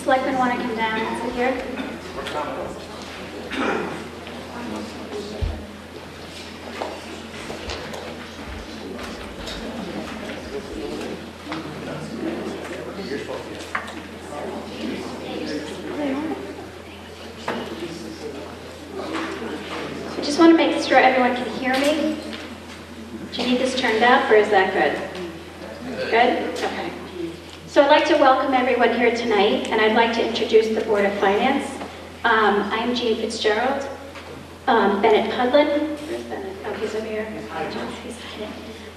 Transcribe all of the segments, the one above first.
selectmen want to come down and sit here? I just want to make sure everyone can hear me. Do you need this turned up, or is that good? Good? Okay. So I'd like to welcome everyone here tonight, and I'd like to introduce the Board of Finance. I'm Jean Fitzgerald. Bennett Pudlin. Where's Bennett? Oh, he's over here.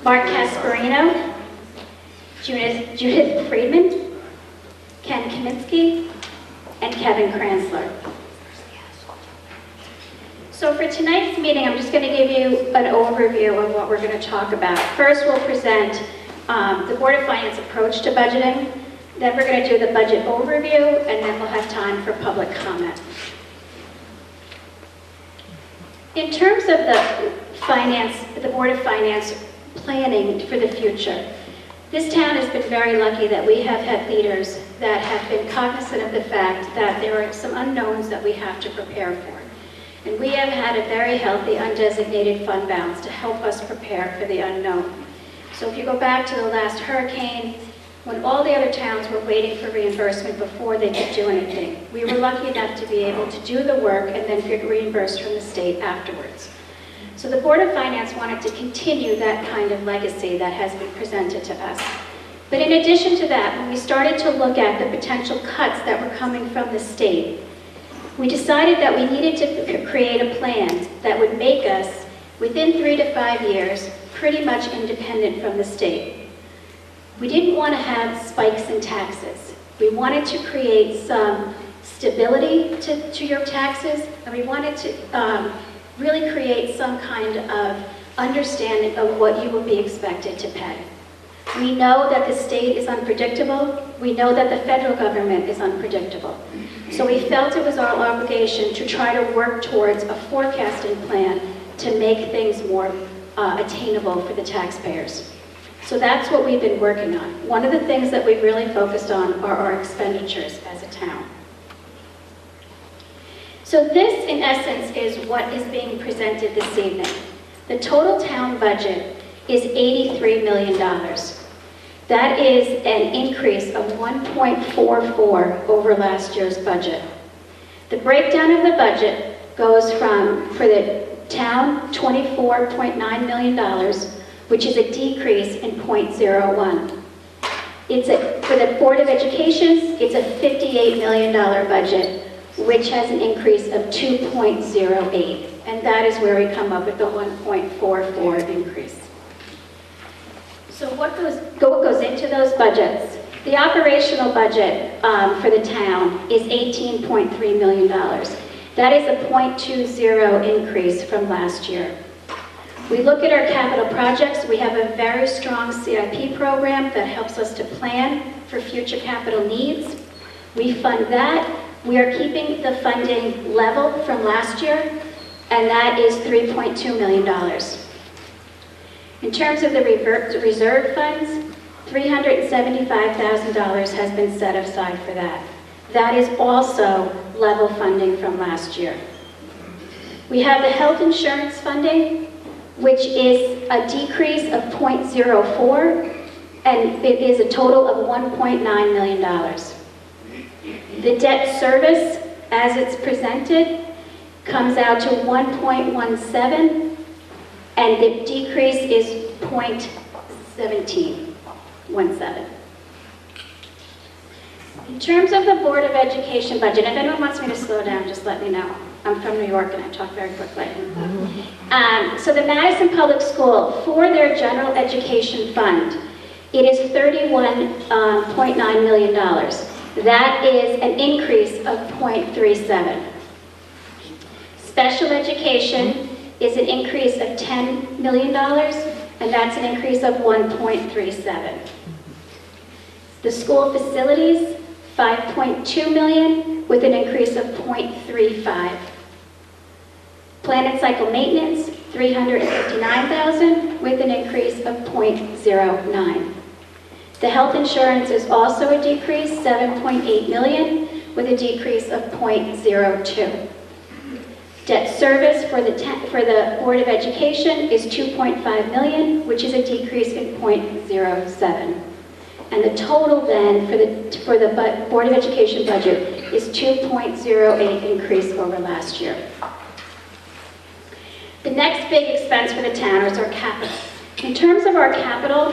Mark Casparino. Judith Friedman. Ken Kaminsky. And Kevin Kranzler. So for tonight's meeting, I'm just going to give you an overview of what we're going to talk about. First, we'll present the Board of Finance approach to budgeting. Then we're going to do the budget overview, and then we'll have time for public comment. In terms of the Board of Finance planning for the future, this town has been very lucky that we have had leaders that have been cognizant of the fact that there are some unknowns that we have to prepare for. And we have had a very healthy undesignated fund balance to help us prepare for the unknown. So if you go back to the last hurricane, when all the other towns were waiting for reimbursement before they could do anything, we were lucky enough to be able to do the work and then get reimbursed from the state afterwards. So the Board of Finance wanted to continue that kind of legacy that has been presented to us. But in addition to that, when we started to look at the potential cuts that were coming from the state, we decided that we needed to create a plan that would make us, within 3 to 5 years, pretty much independent from the state. We didn't want to have spikes in taxes. We wanted to create some stability to your taxes, and we wanted to really create some kind of understanding of what you will be expected to pay. We know that the state is unpredictable. We know that the federal government is unpredictable. So we felt it was our obligation to try to work towards a forecasting plan to make things more attainable for the taxpayers. So that's what we've been working on. One of the things that we've really focused on are our expenditures as a town. So this, in essence, is what is being presented this evening. The total town budget is $83 million. That is an increase of 1.44 over last year's budget. The breakdown of the budget goes from, for the town, $24.9 million, which is a decrease in 0.01. For the Board of Education, it's a $58 million budget, which has an increase of 2.08. And that is where we come up with the 1.44 increase. So what goes into those budgets? The operational budget for the town is $18.3 million. That is a 0.20 increase from last year. We look at our capital projects. We have a very strong CIP program that helps us to plan for future capital needs. We fund that. We are keeping the funding level from last year, and that is $3.2 million. In terms of the reserve funds, $375,000 has been set aside for that. That is also level funding from last year. We have the health insurance funding, which is a decrease of 0.04, and it is a total of $1.9 million. The debt service, as it's presented, comes out to 1.17, and the decrease is 0.17. In terms of the Board of Education budget, if anyone wants me to slow down, just let me know. I'm from New York and I talk very quickly. So the Madison Public School, for their general education fund, it is $31.9 million. That is an increase of 0.37. Special education is an increase of $10 million, and that's an increase of 1.37. The school facilities, $5.2 million, with an increase of 0.35. Plan and cycle maintenance, $359,000, with an increase of 0.09. The health insurance is also a decrease, $7.8 million, with a decrease of 0.02. Debt service for the Board of Education is $2.5 million, which is a decrease in 0.07. And the total then for the Board of Education budget is 2.08 increase over last year. The next big expense for the town is our capital. In terms of our capital,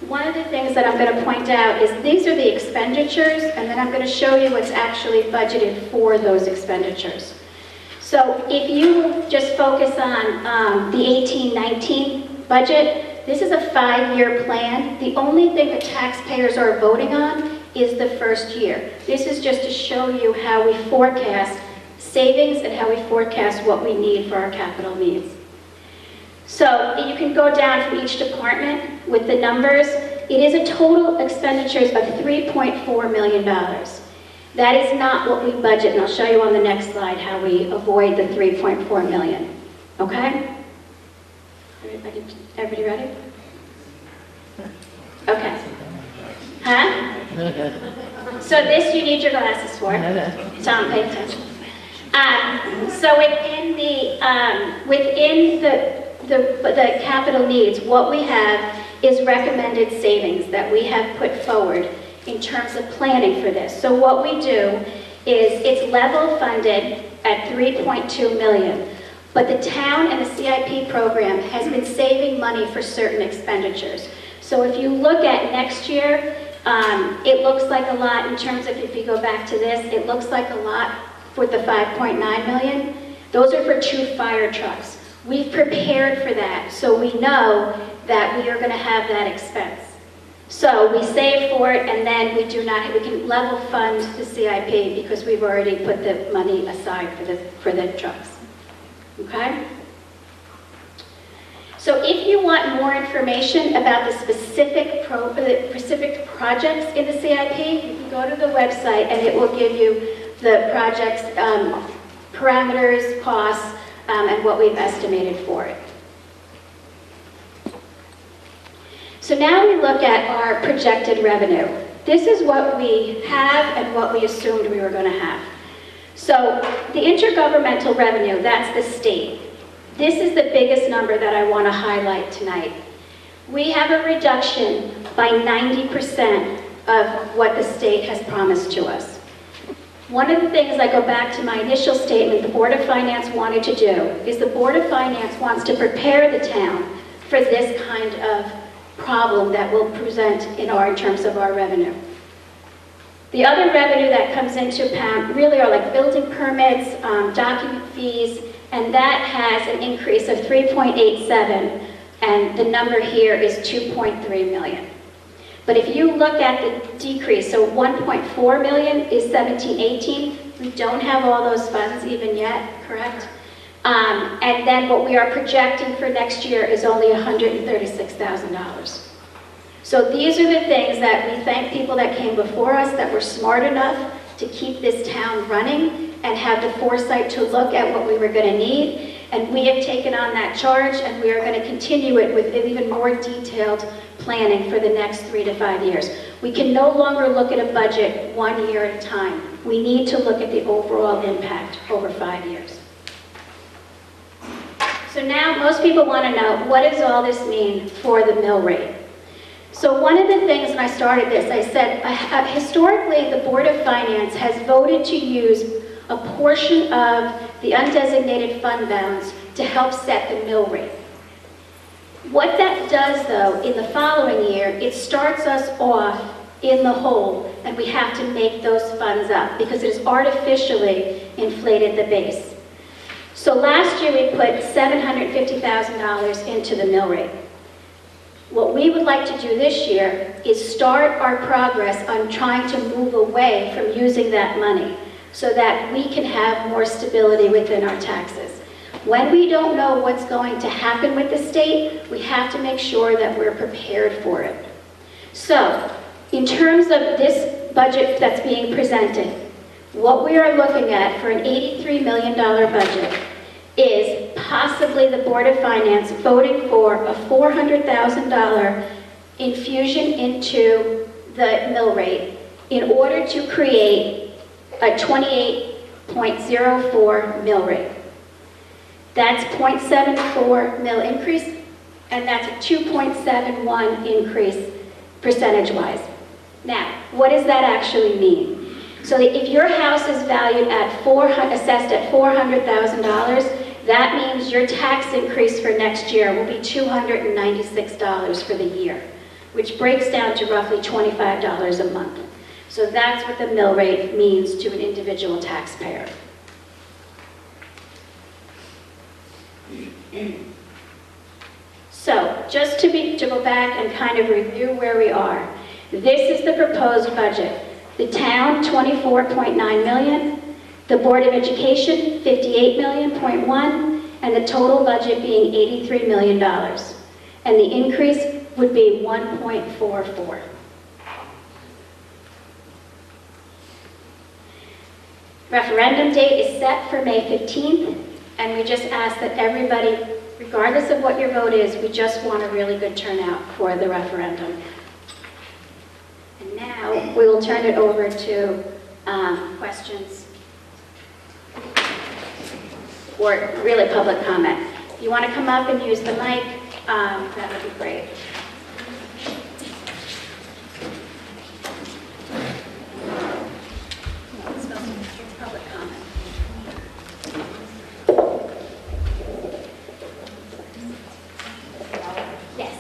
one of the things that I'm going to point out is these are the expenditures, and then I'm going to show you what's actually budgeted for those expenditures. So if you just focus on the 18-19 budget, this is a 5-year plan. The only thing that taxpayers are voting on is the first year. This is just to show you how we forecast savings and how we forecast what we need for our capital needs. So you can go down from each department with the numbers. It is a total expenditures of $3.4 million. That is not what we budget, and I'll show you on the next slide how we avoid the $3.4 million. Okay? Everybody ready? Okay. Huh? So this you need your glasses for. Tom, pay attention. So within the capital needs, what we have is recommended savings that we have put forward in terms of planning for this. So what we do is it's level funded at $3.2 million, but the town and the CIP program has been saving money for certain expenditures. So if you look at next year, it looks like a lot in terms of, if you go back to this, it looks like a lot for the $5.9 million. Those are for 2 fire trucks. We've prepared for that, so we know that we are going to have that expense. So we save for it, and then we can level fund the CIP because we've already put the money aside for the trucks. Okay? So if you want more information about the specific projects in the CIP, you can go to the website and it will give you the project's parameters, costs, and what we've estimated for it. So now we look at our projected revenue. This is what we have and what we assumed we were going to have. So the intergovernmental revenue, that's the state. This is the biggest number that I want to highlight tonight. We have a reduction by 90% of what the state has promised to us. One of the things, I go back to my initial statement, the Board of Finance wanted to do, is the Board of Finance wants to prepare the town for this kind of problem that will present in terms of our revenue. The other revenue that comes into PAM really are like building permits, document fees, and that has an increase of 3.87, and the number here is 2.3 million. But if you look at the decrease, so 1.4 million is 17-18. We don't have all those funds even yet, correct? And then what we are projecting for next year is only $136,000. So these are the things that we thank people that came before us that were smart enough to keep this town running and have the foresight to look at what we were going to need. And we have taken on that charge, and we are going to continue it with even more detailed planning for the next 3 to 5 years. We can no longer look at a budget 1 year at a time. We need to look at the overall impact over 5 years. So now most people want to know, what does all this mean for the mill rate? So one of the things when I started this, I said, historically the Board of Finance has voted to use a portion of the undesignated fund balance to help set the mill rate. What that does, though, in the following year, it starts us off in the hole, and we have to make those funds up because it has artificially inflated the base. So last year we put $750,000 into the mill rate. What we would like to do this year is start our progress on trying to move away from using that money so that we can have more stability within our taxes. When we don't know what's going to happen with the state, we have to make sure that we're prepared for it. So, in terms of this budget that's being presented, what we are looking at for an $83 million budget is possibly the Board of Finance voting for a $400,000 infusion into the mill rate in order to create a 28.04 mill rate. That's 0.74 mill increase, and that's a 2.71 increase percentage-wise. Now, what does that actually mean? So if your house is valued at assessed at $400,000, that means your tax increase for next year will be $296 for the year, which breaks down to roughly $25 a month. So that's what the mill rate means to an individual taxpayer. So just to go back and kind of review where we are. This is the proposed budget. The town, $24.9 million. The Board of Education, $58.1 million, and the total budget being $83 million. And the increase would be 1.44. Referendum date is set for May 15th, and we just ask that everybody, regardless of what your vote is, we just want a really good turnout for the referendum. And now we will turn it over to questions or really public comment. If you want to come up and use the mic, that would be great. Public comment. Yes.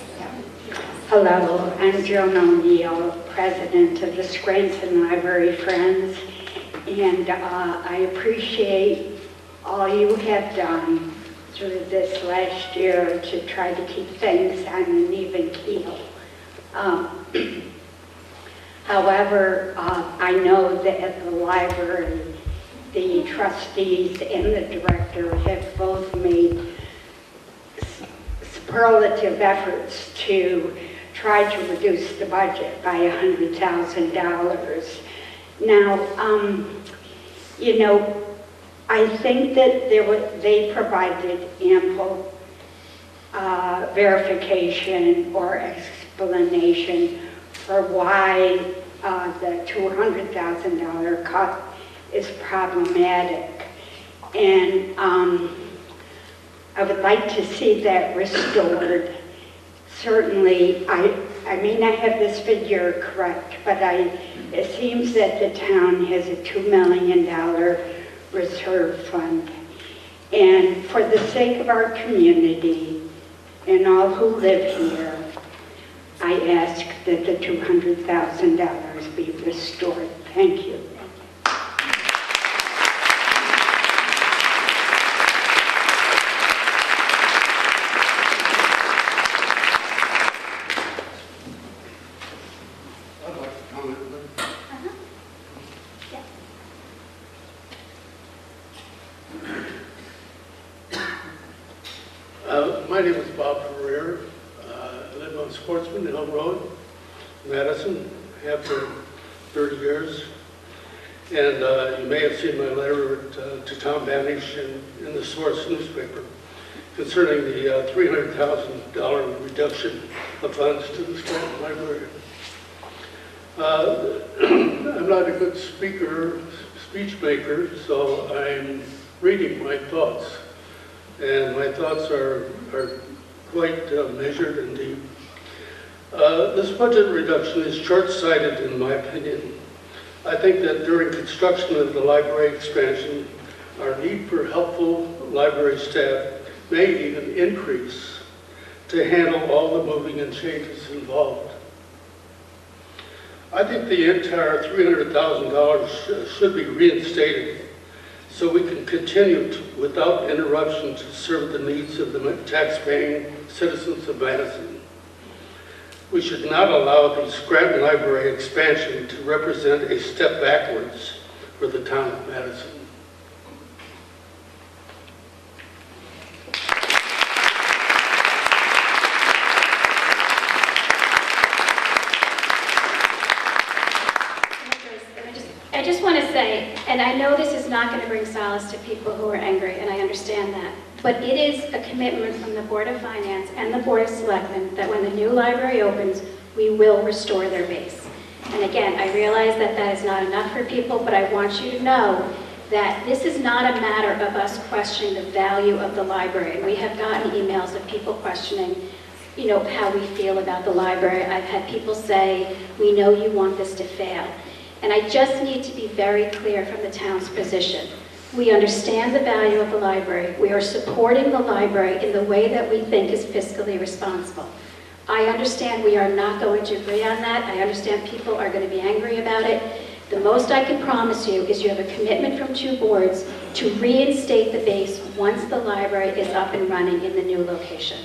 Hello, I'm Joan O'Neill, president of the Scranton Library Friends, and I appreciate all you have done through this last year to try to keep things on an even keel. However, I know that at the library, the trustees and the director have both made superlative efforts to try to reduce the budget by $100,000. Now, you know, I think that they provided ample verification or explanation for why the $200,000 cut is problematic. And I would like to see that restored. Certainly, I may not have this figure correct, but it seems that the town has a $2 million reserve fund. And for the sake of our community and all who live here, I ask that the $200,000 be restored. Thank you. My name is Bob Ferrer. I live on Sportsman Hill Road, Madison, have for 30 years. And you may have seen my letter to Tom Banish in the Source newspaper concerning the $300,000 reduction of funds to the Scranton Library. I'm not a good speech maker, so I'm reading my thoughts. And my thoughts are quite measured and deep. This budget reduction is short-sighted in my opinion. I think that during construction of the library expansion, our need for helpful library staff may even increase to handle all the moving and changes involved. I think the entire $300,000 should be reinstated so we can continue without interruption to serve the needs of the tax-paying citizens of Madison. We should not allow the Scranton Library expansion to represent a step backwards for the town of Madison. I just want to say, and I know this is not going to bring solace to people who are angry, and I understand that, but it is a commitment from the Board of Finance and the Board of Selectmen that when the new library opens, we will restore their base. And And again, I realize that that is not enough for people, but I want you to know that this is not a matter of us questioning the value of the library. We have gotten emails of people questioning, how we feel about the library. I've had people say, we know you want this to fail. And I just need to be very clear from the town's position. We understand the value of the library. We are supporting the library in the way that we think is fiscally responsible. I understand we are not going to agree on that. I understand people are going to be angry about it. The most I can promise you is you have a commitment from 2 boards to reinstate the base once the library is up and running in the new location.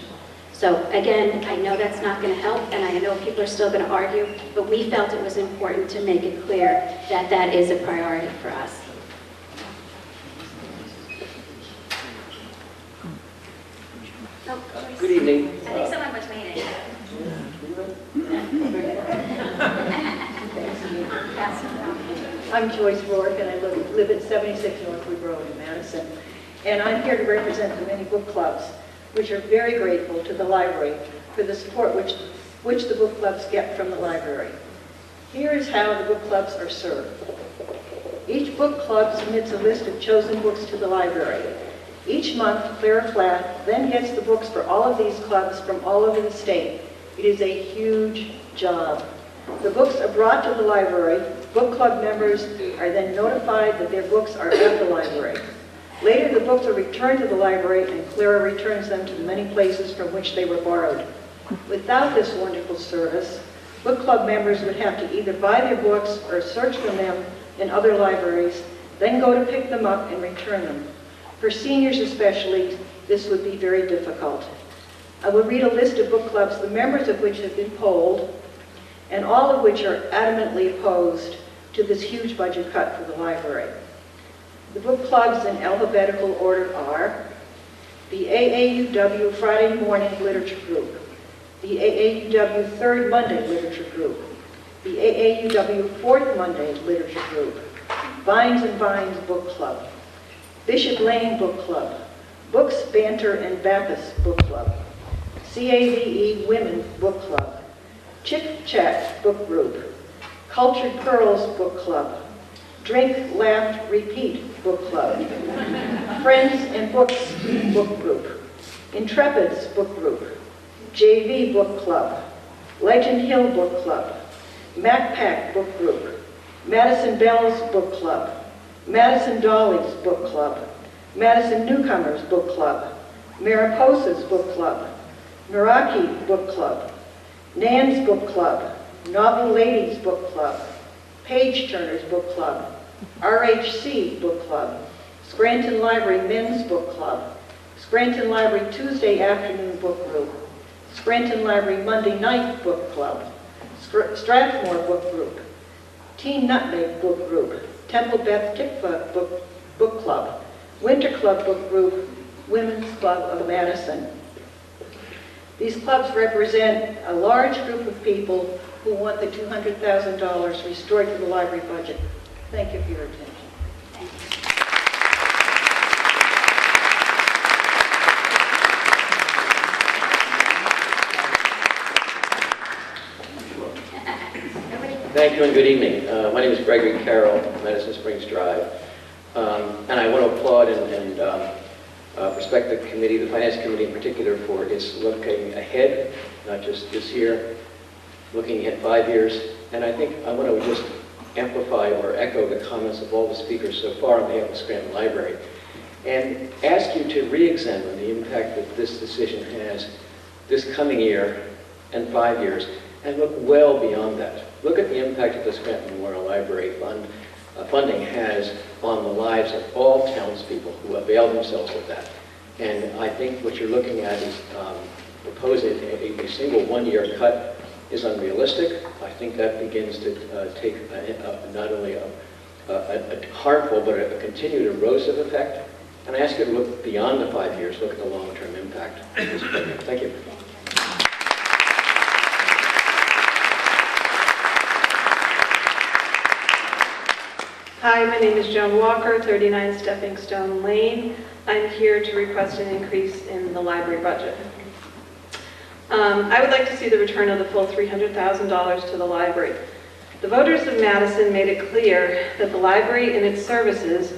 So again, I know that's not going to help, and I know people are still going to argue, but we felt it was important to make it clear that that is a priority for us. Good evening. I think someone was waiting. I'm Joyce Rourke, and I live at 76 Northwood Road in Madison. And I'm here to represent the many book clubs, which are very grateful to the library for the support which the book clubs get from the library. Here is how the book clubs are served. Each book club submits a list of chosen books to the library. Each month, Clara Flatt then gets the books for all of these clubs from all over the state. It is a huge job. The books are brought to the library. Book club members are then notified that their books are at the library. Later, the books are returned to the library, and Clara returns them to the many places from which they were borrowed. Without this wonderful service, book club members would have to either buy their books or search for them in other libraries, then go to pick them up and return them. For seniors especially, this would be very difficult. I will read a list of book clubs, the members of which have been polled, and all of which are adamantly opposed to this huge budget cut for the library. The book clubs in alphabetical order are the AAUW Friday Morning Literature Group, the AAUW Third Monday Literature Group, the AAUW Fourth Monday Literature Group, Vines and Vines Book Club, Bishop Lane Book Club, Books, Banter, and Bacchus Book Club, CAVE Women Book Club, Chick Chat Book Group, Cultured Pearls Book Club, Drink, Laugh, Repeat Book Club, Friends and Books Book Group, Intrepids Book Group, JV Book Club, Legend Hill Book Club, MacPack Book Group, Madison Bell's Book Club, Madison Dolly's Book Club, Madison Newcomers Book Club, Mariposa's Book Club, Meraki Book Club, Nan's Book Club, Novel Ladies Book Club, Page Turners Book Club, RHC Book Club, Scranton Library Men's Book Club, Scranton Library Tuesday Afternoon Book Group, Scranton Library Monday Night Book Club, Strathmore Book Group, Teen Nutmeg Book Group, Temple Beth Tikva Book Club, Winter Club Book Group, Women's Club of Madison. These clubs represent a large group of people who want the $200,000 restored to the library budget. Thank you for your attention. Thank you. Thank you and good evening. My name is Gregory Carroll, Madison Springs Drive. And I want to applaud and respect the committee, the Finance Committee in particular, for its looking ahead, not just this year, looking at 5 years. And I think I want to just amplify or echo the comments of all the speakers so far on behalf of Scranton Library and ask you to re-examine the impact that this decision has this coming year and 5 years, and look well beyond that. Look at the impact that the Scranton Memorial Library funding has on the lives of all townspeople who avail themselves of that. And I think what you're looking at is proposing a single one-year cut is unrealistic. I think that begins to take not only a harmful but a continued erosive effect. And I ask you to look beyond the 5 years, look at the long-term impact of this program. Thank you. Hi, my name is Joan Walker, 39 Stepping Stone Lane. I'm here to request an increase in the library budget. I would like to see the return of the full $300,000 to the library. The voters of Madison made it clear that the library and its services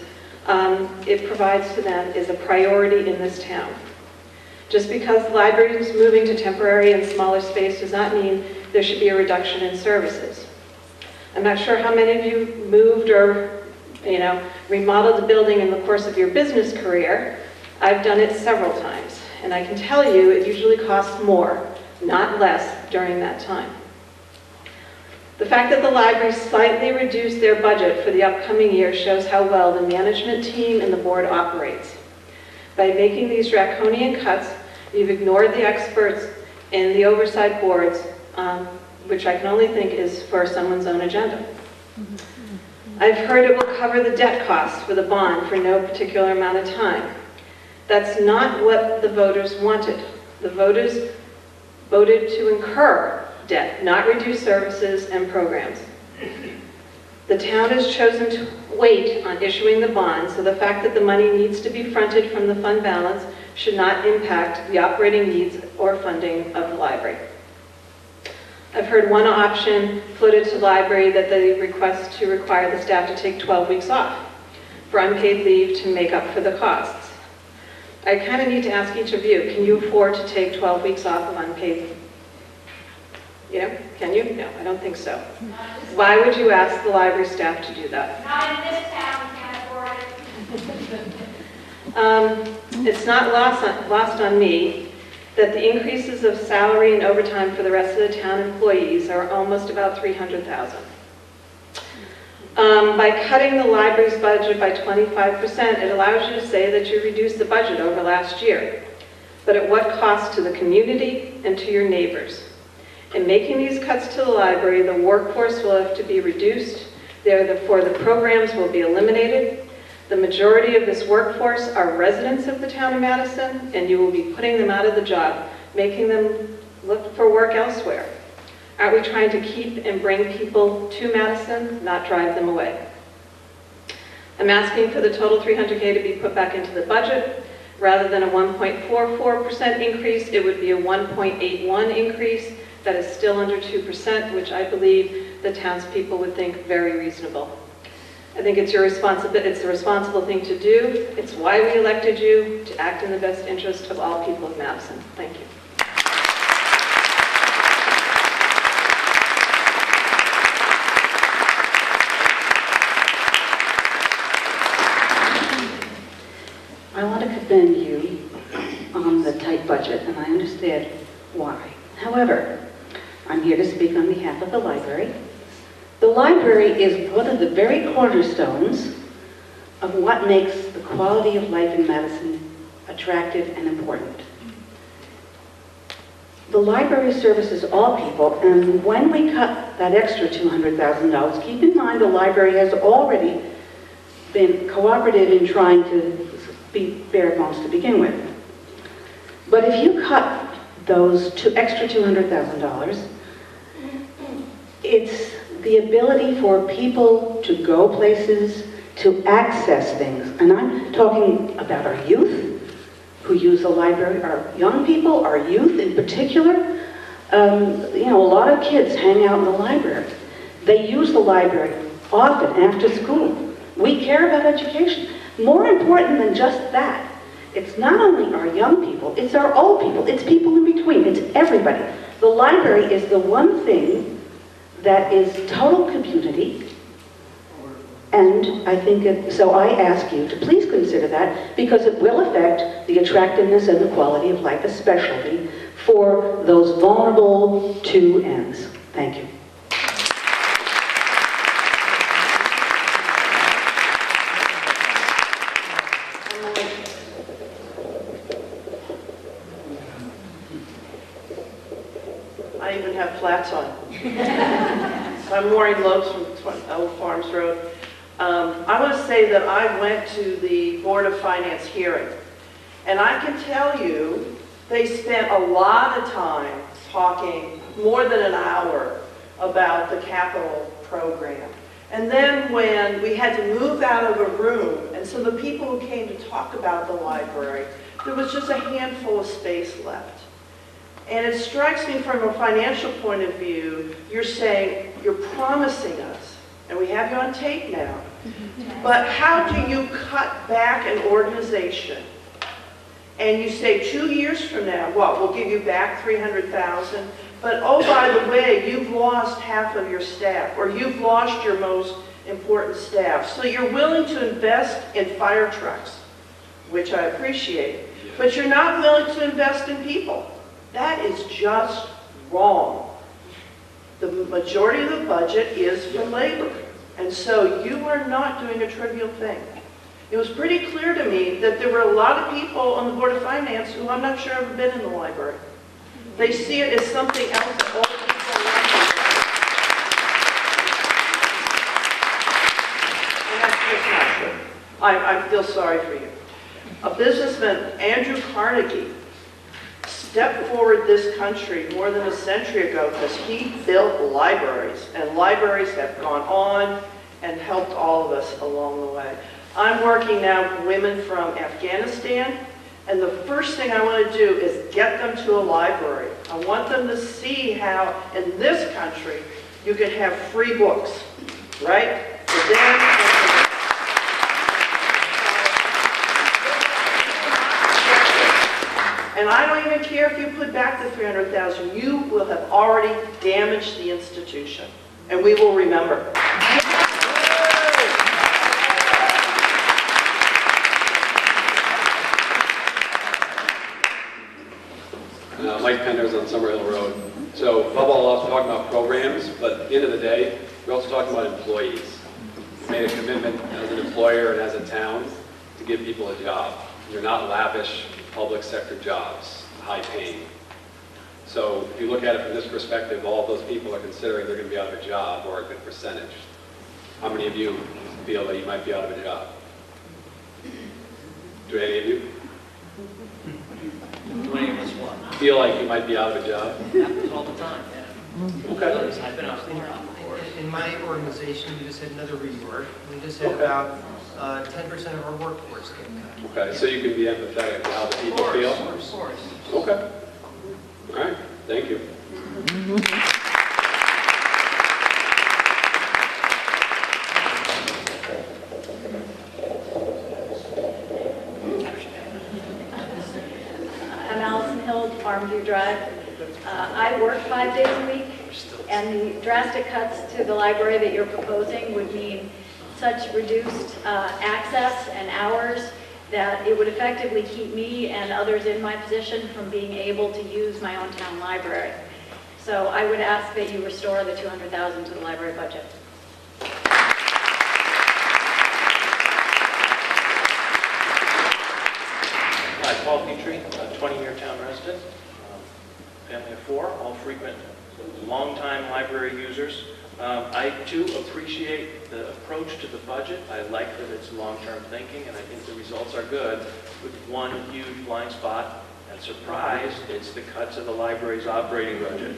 it provides to them is a priority in this town. Just because the library is moving to temporary and smaller space does not mean there should be a reduction in services. I'm not sure how many of you moved or remodeled the building in the course of your business career. I've done it several times, and I can tell you it usually costs more, not less, during that time. The fact that the library slightly reduced their budget for the upcoming year shows how well the management team and the board operates. By making these draconian cuts, you've ignored the experts and the oversight boards, which I can only think is for someone's own agenda. I've heard it will cover the debt costs for the bond for no particular amount of time. That's not what the voters wanted. The voters voted to incur debt, not reduce services and programs. The town has chosen to wait on issuing the bond, so the fact that the money needs to be fronted from the fund balance should not impact the operating needs or funding of the library. I've heard one option floated to the library that they request to require the staff to take 12 weeks off for unpaid leave to make up for the costs. I kind of need to ask each of you, can you afford to take 12 weeks off of unpaid leave? Can you? No, I don't think so. Why would you ask the library staff to do that? Not in this town, we can't afford it. It's not lost on me that the increases of salary and overtime for the rest of the town employees are almost about $300,000. By cutting the library's budget by 25%, it allows you to say that you reduced the budget over last year. But at what cost to the community and to your neighbors? In making these cuts to the library, the workforce will have to be reduced, therefore the programs will be eliminated. The majority of this workforce are residents of the town of Madison, and you will be putting them out of the job, making them look for work elsewhere. Aren't we trying to keep and bring people to Madison, not drive them away? I'm asking for the total $300K to be put back into the budget. Rather than a 1.44% increase, it would be a 1.81 increase. That is still under 2%, which I believe the townspeople would think very reasonable. I think it's the responsible thing to do. It's why we elected you, to act in the best interest of all people of Madison. Thank you. I want to commend you on the tight budget, and I understand why. However, I'm here to speak on behalf of the library. The library is one of the very cornerstones of what makes the quality of life in Madison attractive and important. The library services all people, and when we cut that extra $200,000, keep in mind the library has already been cooperative in trying to be bare bones to begin with. But if you cut those extra $200,000, it's the ability for people to go places, to access things. And I'm talking about our youth who use the library, our young people, our youth in particular. A lot of kids hang out in the library. They use the library often after school. We care about education. More important than just that, it's not only our young people, it's our old people, it's people in between, it's everybody. The library is the one thing that is total community, and I think so I ask you to please consider that, because it will affect the attractiveness and the quality of life, especially for those vulnerable two ends. Thank you. I even have flats on. I'm Maureen Lopes from Old Farms Road. I want to say that I went to the Board of Finance hearing, and I can tell you they spent a lot of time talking, more than an hour, about the capital program. And then when we had to move out of a room, and some of the people who came to talk about the library, there was just a handful of space left. And it strikes me from a financial point of view, you're saying, You're promising us, and we have you on tape now, but how do you cut back an organization and you say 2 years from now, what, we'll give you back $300,000, but oh, by the way, you've lost half of your staff, or you've lost your most important staff. So you're willing to invest in fire trucks, which I appreciate, but you're not willing to invest in people. That is just wrong. The majority of the budget is for labor, and so you are not doing a trivial thing. It was pretty clear to me that there were a lot of people on the Board of Finance who I'm not sure have ever been in the library. They see it as something else that all people are like. And that's just not true. I feel sorry for you. A businessman, Andrew Carnegie, stepped forward this country more than a century ago because he built libraries, and libraries have gone on and helped all of us along the way. I'm working now with women from Afghanistan, and the first thing I want to do is get them to a library. I want them to see how, in this country, you can have free books, right? For them and for them. And I don't even care if you put back the $300,000. You will have already damaged the institution, and we will remember. Mike Penders on Summer Hill Road. So above all else, we're talking about programs, but at the end of the day, we're also talking about employees. We made a commitment as an employer and as a town to give people a job. They're not lavish public sector jobs, high paying. So if you look at it from this perspective, all of those people are considering they're going to be out of a job, or a good percentage. How many of you feel that you might be out of a job? Do any of you? Feel like you might be out of a job? Happens all the time, yeah. Okay. I've been out before. In my organization, we just had another rework. We just had about 10% of our workforce get cut. Okay, so you can be empathetic to how the people feel? Of course. Okay. All right, thank you. I'm Allison Hill, Farmview Drive. I work 5 days a week, and the drastic cuts to the library that you're proposing would mean such reduced access and hours that it would effectively keep me and others in my position from being able to use my own town library. So I would ask that you restore the $200,000 to the library budget. Hi, Paul Petrie, a 20-year town resident, family of 4, all frequent, long-time library users. I too appreciate the approach to the budget. I like that it's long-term thinking, and I think the results are good, with one huge blind spot. And surprise, it's the cuts of the library's operating budget.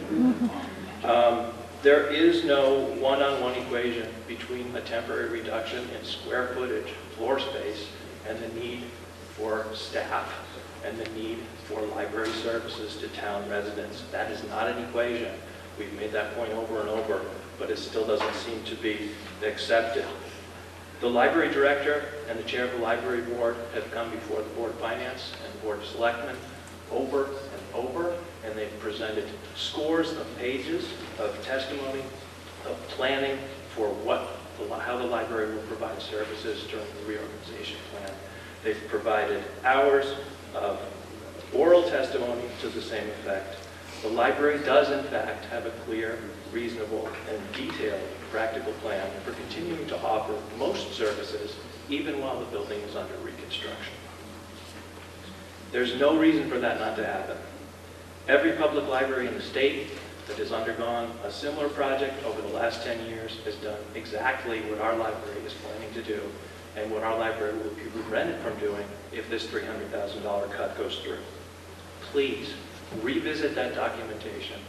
There is no one-on-one equation between a temporary reduction in square footage, floor space, and the need for staff and the need for library services to town residents. That is not an equation. We've made that point over and over, but it still doesn't seem to be accepted. The library director and the chair of the library board have come before the Board of Finance and the Board of Selectmen over and over, and they've presented scores of pages of testimony, of planning for how the library will provide services during the reorganization plan. They've provided hours of oral testimony to the same effect. The library does, in fact, have a clear, reasonable, and detailed practical plan for continuing to offer most services, even while the building is under reconstruction. There's no reason for that not to happen. Every public library in the state that has undergone a similar project over the last 10 years has done exactly what our library is planning to do, and what our library will be prevented from doing if this $300,000 cut goes through. Please revisit that documentation,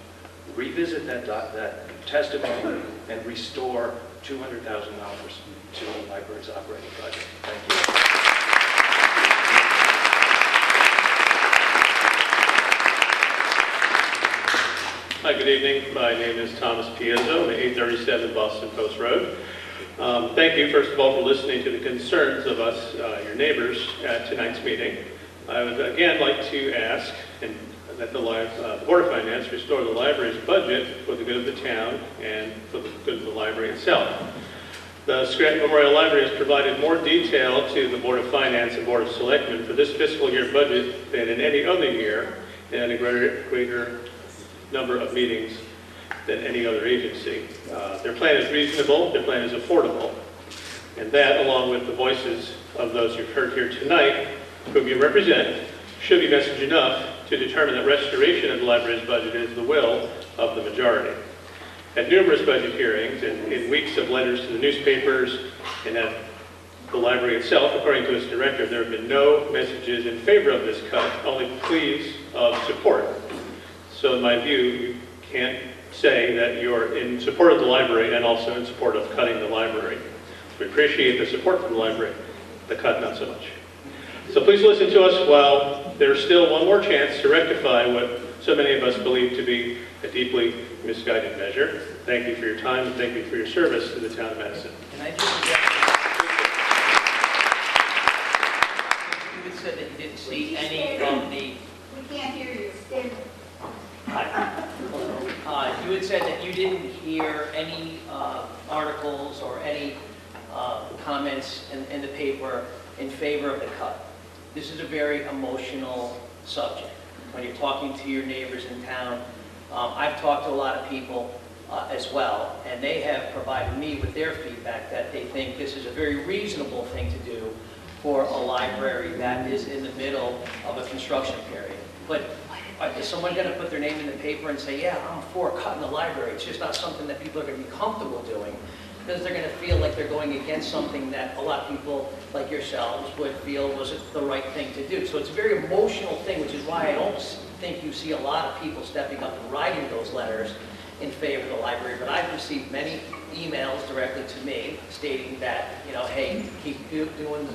revisit that testimony, and restore $200,000 to the library's operating budget. Thank you. Hi, good evening. My name is Thomas Piazzo. I'm at 837 Boston Post Road. Thank you, first of all, for listening to the concerns of us, your neighbors, at tonight's meeting. I would again like to ask that the Board of Finance restore the library's budget for the good of the town and for the good of the library itself. The Scranton Memorial Library has provided more detail to the Board of Finance and Board of Selectmen for this fiscal year budget than in any other year, and a greater number of meetings than any other agency. Their plan is reasonable, their plan is affordable, and that, along with the voices of those you've heard here tonight, whom you represent, should be message enough to determine that restoration of the library's budget is the will of the majority. At numerous budget hearings and in weeks of letters to the newspapers and at the library itself, according to its director, there have been no messages in favor of this cut, only pleas of support. So in my view, you can't say that you're in support of the library and also in support of cutting the library. We appreciate the support from the library, the cut not so much. So please listen to us while there's still one more chance to rectify what so many of us believe to be a deeply misguided measure. Thank you for your time and thank you for your service to the town of Madison. Can I just you had said that you didn't see any of the... We can't hear you. Stand. Hi. You had said that you didn't hear any articles or any comments in the paper in favor of the cut. This is a very emotional subject. When you're talking to your neighbors in town, I've talked to a lot of people as well, and they have provided me with their feedback that they think this is a very reasonable thing to do for a library that is in the middle of a construction period. But is someone going to put their name in the paper and say, yeah, I'm for cutting the library? It's just not something that people are going to be comfortable doing, because they're going to feel like they're going against something that a lot of people like yourselves would feel was the right thing to do. So it's a very emotional thing, which is why I don't think you see a lot of people stepping up and writing those letters in favor of the library. But I've received many emails directly to me stating that, hey, keep doing,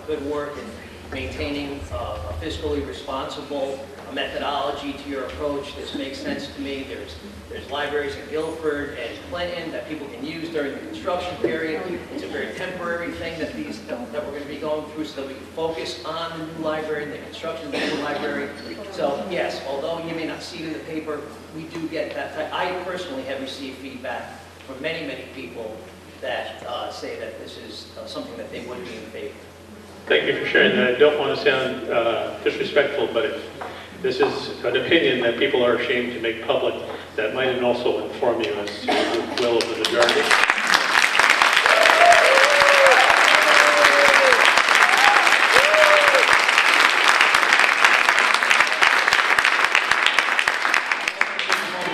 good work and maintaining a fiscally responsible methodology to your approach. This makes sense to me. There's libraries in Guilford and Clinton that people can use during the construction period. It's a very temporary thing that we're going to be going through so that we can focus on the new library and the construction of the new library. So yes, although you may not see it in the paper, we do get that. I personally have received feedback from many, many people that say that this is something that they would be in favor. Thank you for sharing that. I don't want to sound disrespectful, but if this is an opinion that people are ashamed to make public, that might also inform you as to the will of the majority.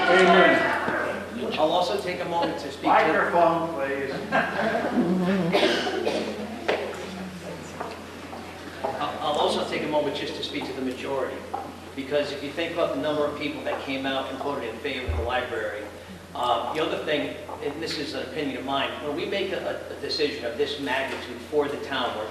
Amen. I'll also take a moment to speak Microphone, please. I'll also take a moment just to speak to the majority, because if you think about the number of people that came out and voted in favor of the library, the other thing, and this is an opinion of mine, when we make a decision of this magnitude for the town, where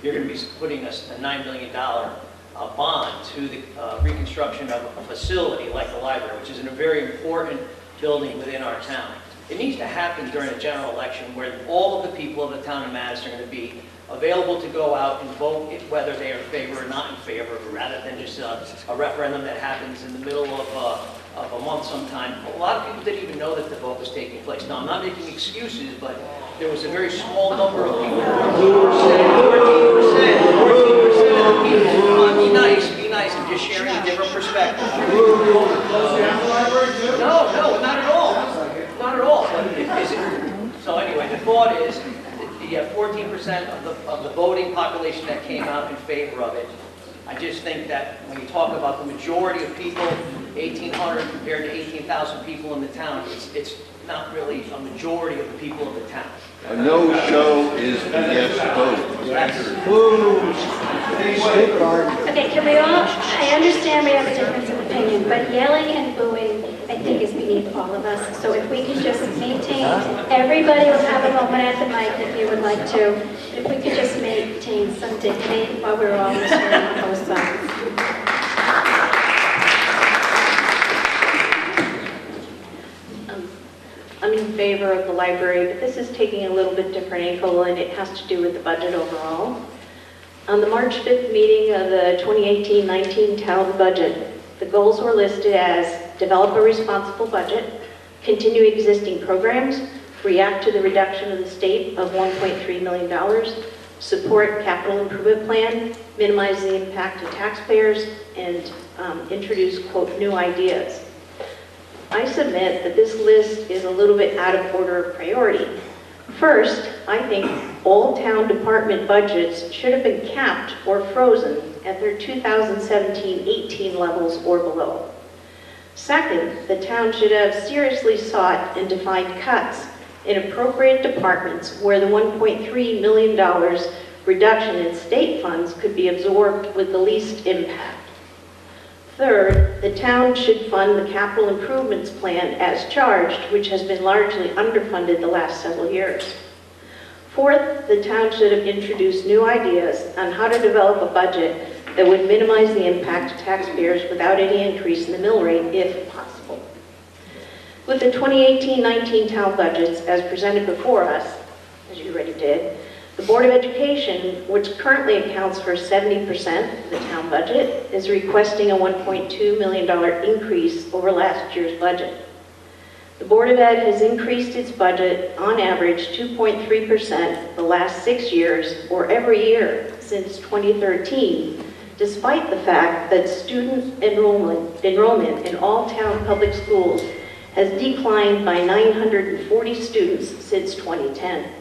you're going to be putting a $9 million bond to the reconstruction of a facility like the library, which is a very important building within our town. It needs to happen during a general election where all of the people of the town of Madison are going to be available to go out and vote whether they are in favor or not in favor, rather than just a referendum that happens in the middle of a month sometime. A lot of people didn't even know that the vote was taking place. Now, I'm not making excuses, but there was a very small number of people, 14% of the people. Be nice, I'm just sharing a different perspective. No, not at all. Not at all. So anyway, the thought is, you have 14% of the voting population that came out in favor of it. I just think that when you talk about the majority of people, 1,800 compared to 18,000 people in the town, it's not really a majority of the people of the town. A no-show is a yes vote. Okay, can we all, I understand we have a difference of opinion, but yelling and booing, I think, is beneath all of us. So if we can just maintain, everybody will have a moment at the mic if you would like to. If we could just maintain some dignity while we're all listening on both sides. in favor of the library, but this is taking a little bit different angle, and it has to do with the budget overall. On the March 5th meeting of the 2018-19 town budget, the goals were listed as develop a responsible budget, continue existing programs, react to the reduction of the state of $1.3 million, support capital improvement plan, minimize the impact to taxpayers, and introduce, quote, new ideas. I submit that this list is a little bit out of order of priority. First, I think all town department budgets should have been capped or frozen at their 2017-18 levels or below. Second, the town should have seriously sought and defined cuts in appropriate departments where the $1.3 million reduction in state funds could be absorbed with the least impact. Third, the town should fund the capital improvements plan as charged, which has been largely underfunded the last several years. Fourth, the town should have introduced new ideas on how to develop a budget that would minimize the impact to taxpayers without any increase in the mill rate, if possible. With the 2018-19 town budgets as presented before us, as you already did, the Board of Education, which currently accounts for 70% of the town budget, is requesting a $1.2 million increase over last year's budget. The Board of Ed has increased its budget on average 2.3% the last 6 years, or every year since 2013, despite the fact that student enrollment in all town public schools has declined by 940 students since 2010.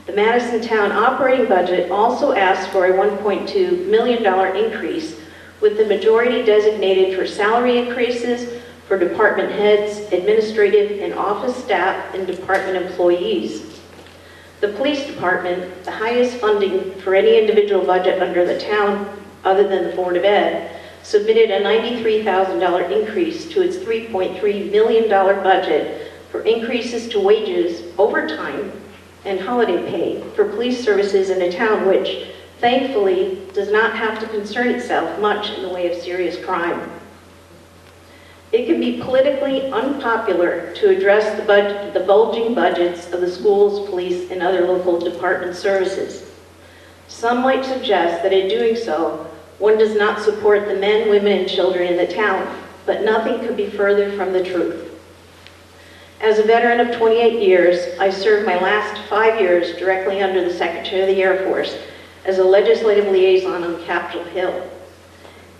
The Madison Town operating budget also asked for a $1.2 million increase, with the majority designated for salary increases for department heads, administrative and office staff, and department employees. The police department, the highest funding for any individual budget under the town other than the Board of Ed, submitted a $93,000 increase to its $3.3 million budget for increases to wages, overtime, and holiday pay for police services in a town which, thankfully, does not have to concern itself much in the way of serious crime. It can be politically unpopular to address the bulging budgets of the schools, police, and other local department services. Some might suggest that in doing so, one does not support the men, women, and children in the town, but nothing could be further from the truth. As a veteran of 28 years, I served my last 5 years directly under the Secretary of the Air Force as a legislative liaison on Capitol Hill.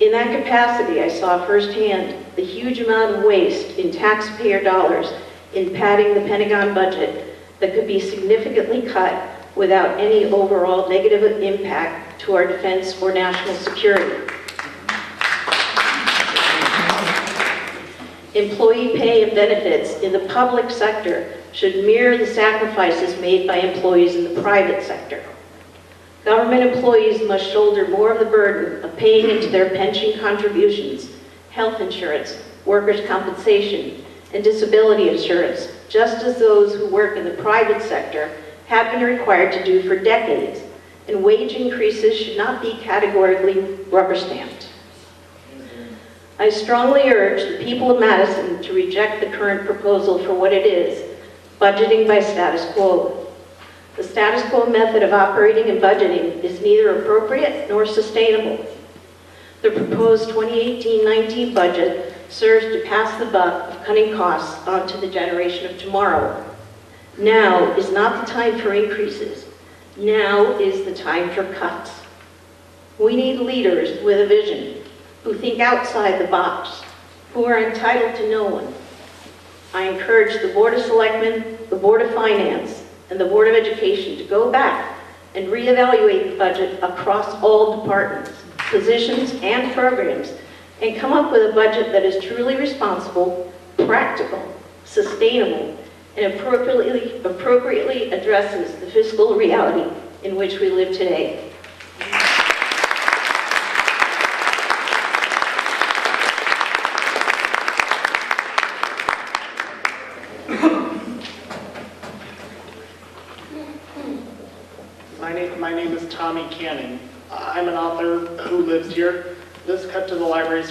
In that capacity, I saw firsthand the huge amount of waste in taxpayer dollars in padding the Pentagon budget that could be significantly cut without any overall negative impact to our defense or national security. Employee pay and benefits in the public sector should mirror the sacrifices made by employees in the private sector. Government employees must shoulder more of the burden of paying into their pension contributions, health insurance, workers' compensation, and disability insurance, just as those who work in the private sector have been required to do for decades, and wage increases should not be categorically rubber-stamped. I strongly urge the people of Madison to reject the current proposal for what it is, budgeting by status quo. The status quo method of operating and budgeting is neither appropriate nor sustainable. The proposed 2018-19 budget serves to pass the buck of cutting costs onto the generation of tomorrow. Now is not the time for increases. Now is the time for cuts. We need leaders with a vision, who think outside the box, who are entitled to no one. I encourage the Board of Selectmen, the Board of Finance, and the Board of Education to go back and reevaluate the budget across all departments, positions, and programs, and come up with a budget that is truly responsible, practical, sustainable, and appropriately addresses the fiscal reality in which we live today. My name is Tommy Cannon. I'm an author who lives here. This cut to the library's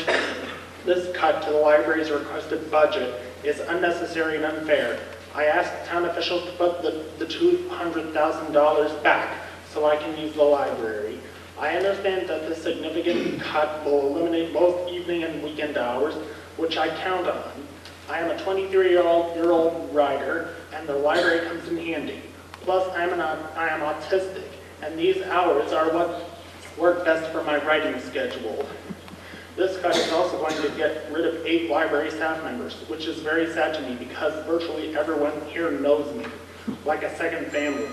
requested budget is unnecessary and unfair. I asked town officials to put the $200,000 back so I can use the library. I understand that this significant cut will eliminate both evening and weekend hours, which I count on. I am a 23-year-old rider, and the library comes in handy. Plus, I am autistic, and these hours are what work best for my writing schedule. This cut is also going to get rid of 8 library staff members, which is very sad to me because virtually everyone here knows me, like a second family.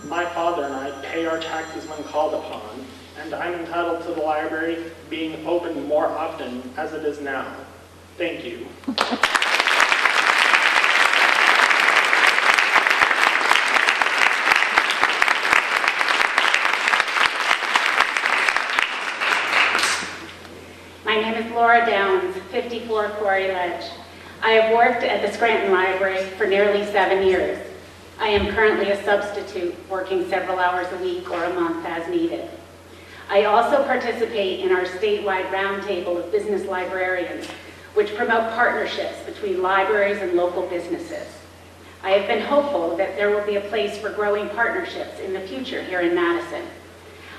My father and I pay our taxes when called upon, and I'm entitled to the library being open more often as it is now. Thank you. My name is Laura Downs, 54 Quarry Ledge. I have worked at the Scranton Library for nearly 7 years. I am currently a substitute, working several hours a week or a month as needed. I also participate in our statewide roundtable of business librarians, which promote partnerships between libraries and local businesses. I have been hopeful that there will be a place for growing partnerships in the future here in Madison.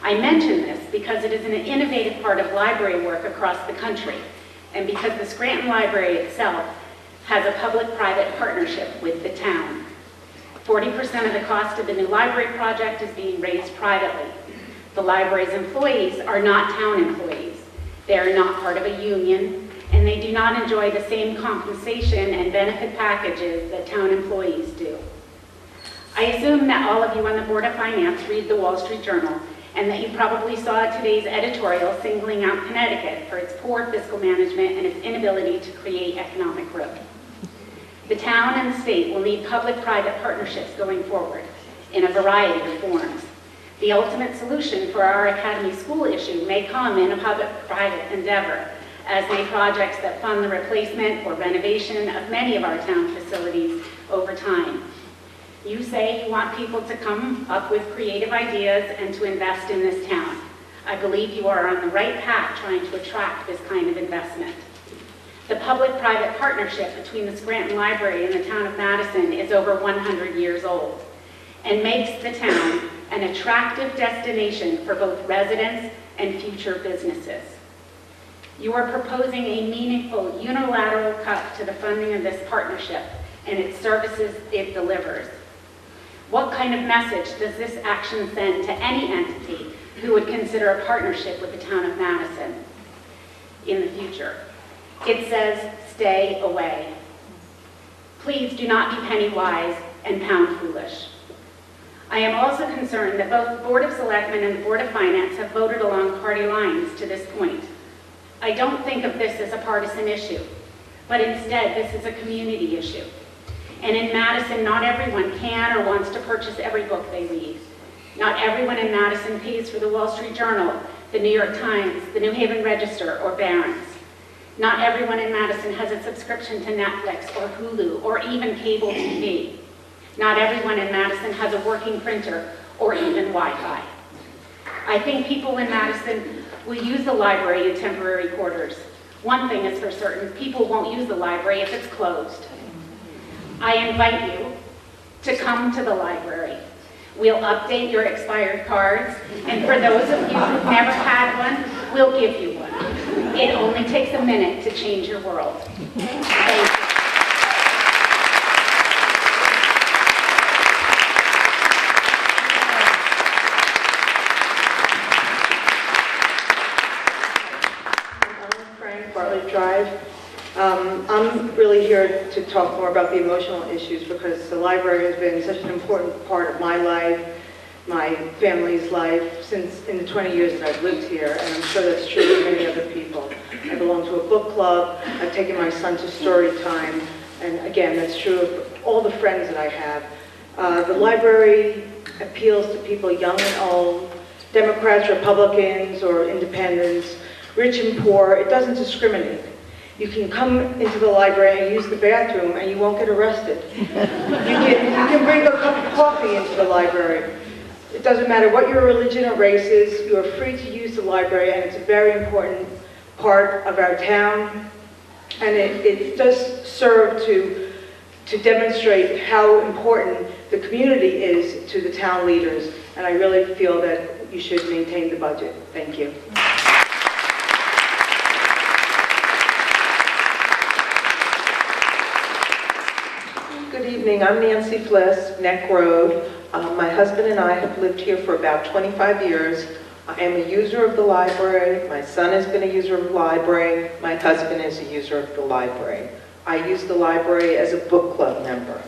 I mention this because it is an innovative part of library work across the country, and because the Scranton Library itself has a public-private partnership with the town. 40% of the cost of the new library project is being raised privately. The library's employees are not town employees. They are not part of a union, and they do not enjoy the same compensation and benefit packages that town employees do. I assume that all of you on the Board of Finance read the Wall Street Journal, and that you probably saw today's editorial singling out Connecticut for its poor fiscal management and its inability to create economic growth. The town and the state will need public-private partnerships going forward in a variety of forms. The ultimate solution for our academy school issue may come in a public-private endeavor, as may projects that fund the replacement or renovation of many of our town facilities over time. You say you want people to come up with creative ideas and to invest in this town. I believe you are on the right path trying to attract this kind of investment. The public-private partnership between the Scranton Library and the town of Madison is over 100 years old and makes the town an attractive destination for both residents and future businesses. You are proposing a meaningful unilateral cut to the funding of this partnership and its services it delivers. What kind of message does this action send to any entity who would consider a partnership with the town of Madison in the future? It says, stay away. Please do not be penny wise and pound foolish. I am also concerned that both the Board of Selectmen and the Board of Finance have voted along party lines to this point. I don't think of this as a partisan issue, but instead this is a community issue. And in Madison, not everyone can or wants to purchase every book they read. Not everyone in Madison pays for the Wall Street Journal, the New York Times, the New Haven Register, or Barron's. Not everyone in Madison has a subscription to Netflix or Hulu or even cable TV. Not everyone in Madison has a working printer or even Wi-Fi. I think people in Madison will use the library in temporary quarters. One thing is for certain, people won't use the library if it's closed. I invite you to come to the library. We'll update your expired cards, and for those of you who've never had one, we'll give you one. It only takes a minute to change your world. Thank you. Drive. I'm really here to talk more about the emotional issues because the library has been such an important part of my life, my family's life, since in the 20 years that I've lived here, and I'm sure that's true of many other people. I belong to a book club, I've taken my son to story time, and again, that's true of all the friends that I have. The library appeals to people young and old, Democrats, Republicans, or independents, rich and poor. It doesn't discriminate. You can come into the library and use the bathroom and you won't get arrested. You can bring a cup of coffee into the library. It doesn't matter what your religion or race is, you are free to use the library, and it's a very important part of our town And it does serve to demonstrate how important the community is to the town leaders, and I really feel that you should maintain the budget. Thank you. Good evening, I'm Nancy Fliss, Neck Road. My husband and I have lived here for about 25 years. I am a user of the library, my son has been a user of the library, my husband is a user of the library. I use the library as a book club member.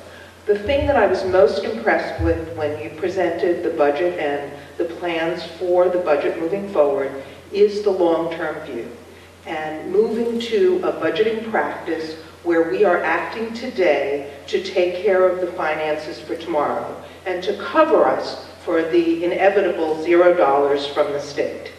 The thing that I was most impressed with when you presented the budget and the plans for the budget moving forward is the long-term view. And moving to a budgeting practice where we are acting today to take care of the finances for tomorrow and to cover us for the inevitable $0 from the state.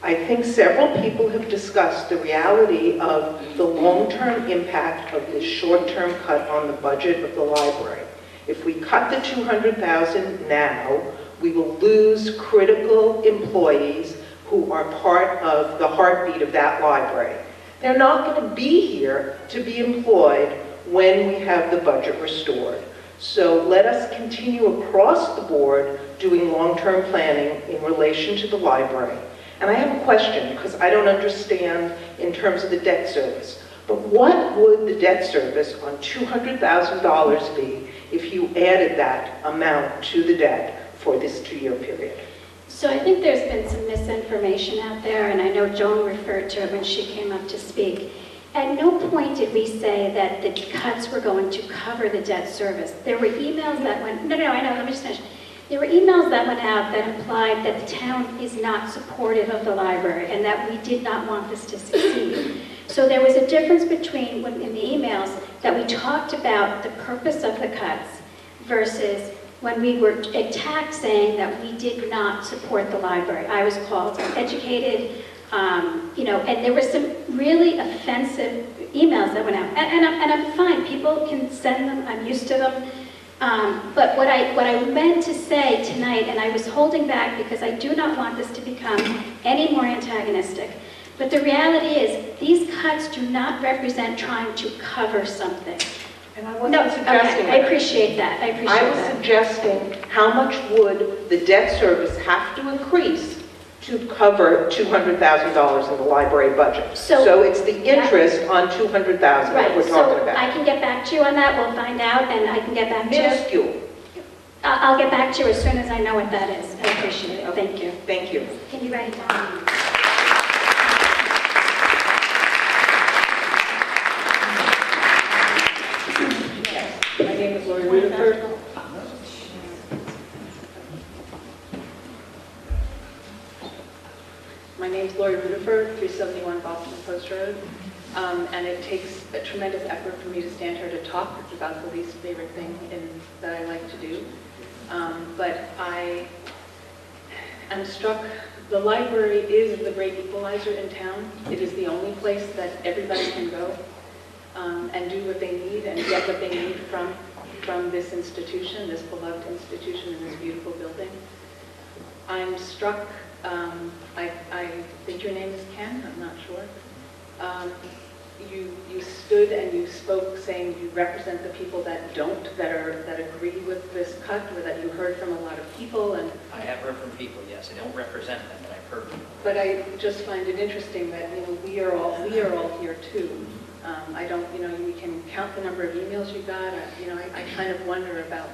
I think several people have discussed the reality of the long-term impact of this short-term cut on the budget of the library. If we cut the $200,000 now, we will lose critical employees who are part of the heartbeat of that library. They're not going to be here to be employed when we have the budget restored. So let us continue across the board doing long-term planning in relation to the library. And I have a question, because I don't understand in terms of the debt service. But what would the debt service on $200,000 be if you added that amount to the debt for this 2-year period? So I think there's been some misinformation out there, and I know Joan referred to it when she came up to speak. At no point did we say that the cuts were going to cover the debt service. There were emails that went, I know, let me just finish. There were emails that went out that implied that the town is not supportive of the library and that we did not want this to succeed. So there was a difference between when in the emails that we talked about the purpose of the cuts versus when we were attacked saying that we did not support the library. I was called uneducated, and there were some really offensive emails that went out. And I'm fine, people can send them, I'm used to them. But what I meant to say tonight, and I was holding back because I do not want this to become any more antagonistic, but the reality is these cuts do not represent trying to cover something. And I wasn't suggesting I appreciate that. I was suggesting how much would the debt service have to increase to cover $200,000 in the library budget. So it's the interest on $200,000 that we're talking about. I can get back to you on that. We'll find out, and I can get back to you. Minuscule. I'll get back to you as soon as I know what that is. I appreciate it. Thank you. Thank you. Can you write it down? My name is Lori Rutherford. My name is Lori Rutherford, 371 Boston Post Road. And it takes a tremendous effort for me to stand here to talk. It's about the least favorite thing that I like to do. But I am struck, the library is the great equalizer in town. It is the only place that everybody can go and do what they need and get what they need from this institution, this beloved institution in this beautiful building. I'm struck, I think your name is Ken, I'm not sure. You stood and you spoke saying you represent the people that that agree with this cut, or that you heard from a lot of people. And I have heard from people, yes. I don't represent them, but I've heard from them. But I just find it interesting that we are all here too. I don't, we can count the number of emails you got. I kind of wonder about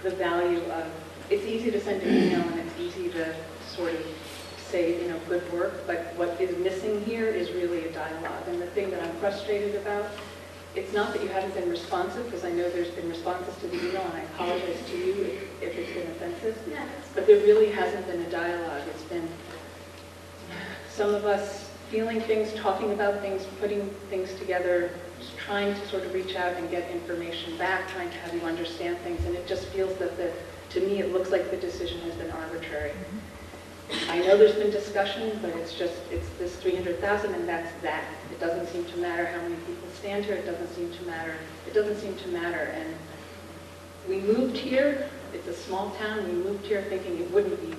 the value of. It's easy to send an email and it's easy to sort of say, good work, but what is missing here is really a dialogue. And the thing that I'm frustrated about, it's not that you haven't been responsive, because I know there's been responses to the email, and I apologize to you if it's been offensive, but there really hasn't been a dialogue. It's been some of us feeling things, talking about things, putting things together, just trying to sort of reach out and get information back, trying to have you understand things, and it just feels that to me, it looks like the decision has been arbitrary. I know there's been discussion, but it's this 300,000 and that's that. It doesn't seem to matter how many people stand here. It doesn't seem to matter. And we moved here. It's a small town. We moved here thinking it wouldn't be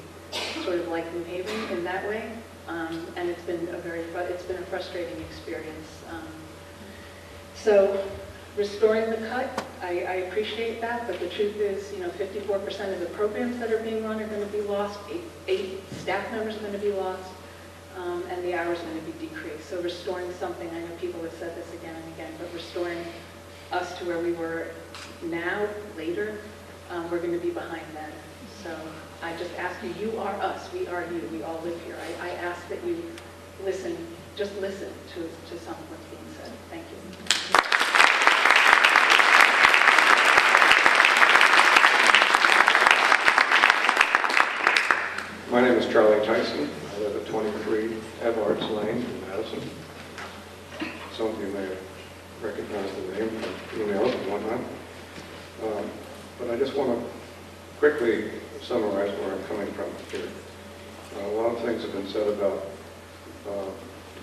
sort of like New Haven in that way. And it's been a frustrating experience. So restoring the cut, I appreciate that, but the truth is, 54% of the programs that are being run are going to be lost, eight staff members are going to be lost, and the hours are going to be decreased. So restoring something, I know people have said this again and again, but restoring us to where we were now, later, we're going to be behind then. So I just ask you, you are us, we are you, we all live here. I ask that you listen, just listen to some of what's being said. Thank you. My name is Charlie Tyson. I live at 23 Edwards Lane in Madison. Some of you may have recognized the name from emails and whatnot. But I just want to quickly summarize where I'm coming from here. A lot of things have been said about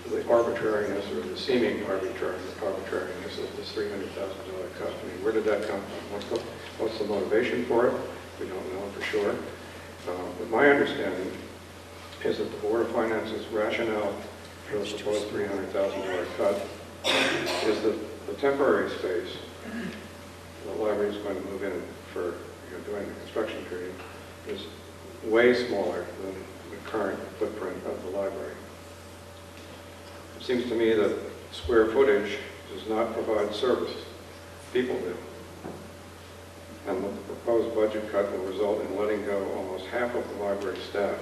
the arbitrariness or the seeming arbitrariness of this $300,000 cut. I mean, where did that come from? What's the motivation for it? We don't know for sure. But my understanding is that the Board of Finance's rationale for the proposed $300,000 cut is that the temporary space the library is going to move in for during the construction period is way smaller than the current footprint of the library. It seems to me that square footage does not provide service. People do. And the proposed budget cut will result in letting go almost half of the library staff.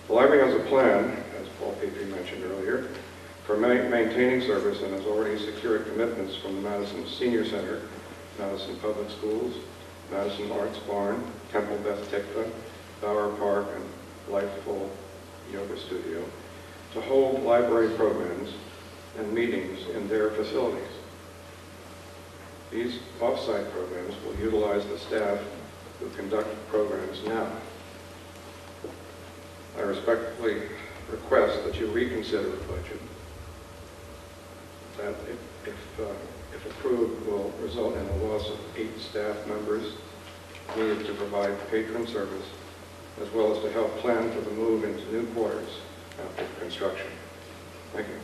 The library has a plan, as Paul Petrie mentioned earlier, for maintaining service and has already secured commitments from the Madison Senior Center, Madison Public Schools, Madison Arts Barn, Temple Beth Tikva, Bower Park, and Lifeful Yoga Studio to hold library programs and meetings in their facilities. These off-site programs will utilize the staff who conduct programs now. I respectfully request that you reconsider the budget. That, if approved, will result in the loss of 8 staff members needed to provide patron service, as well as to help plan for the move into new quarters after construction. Thank you.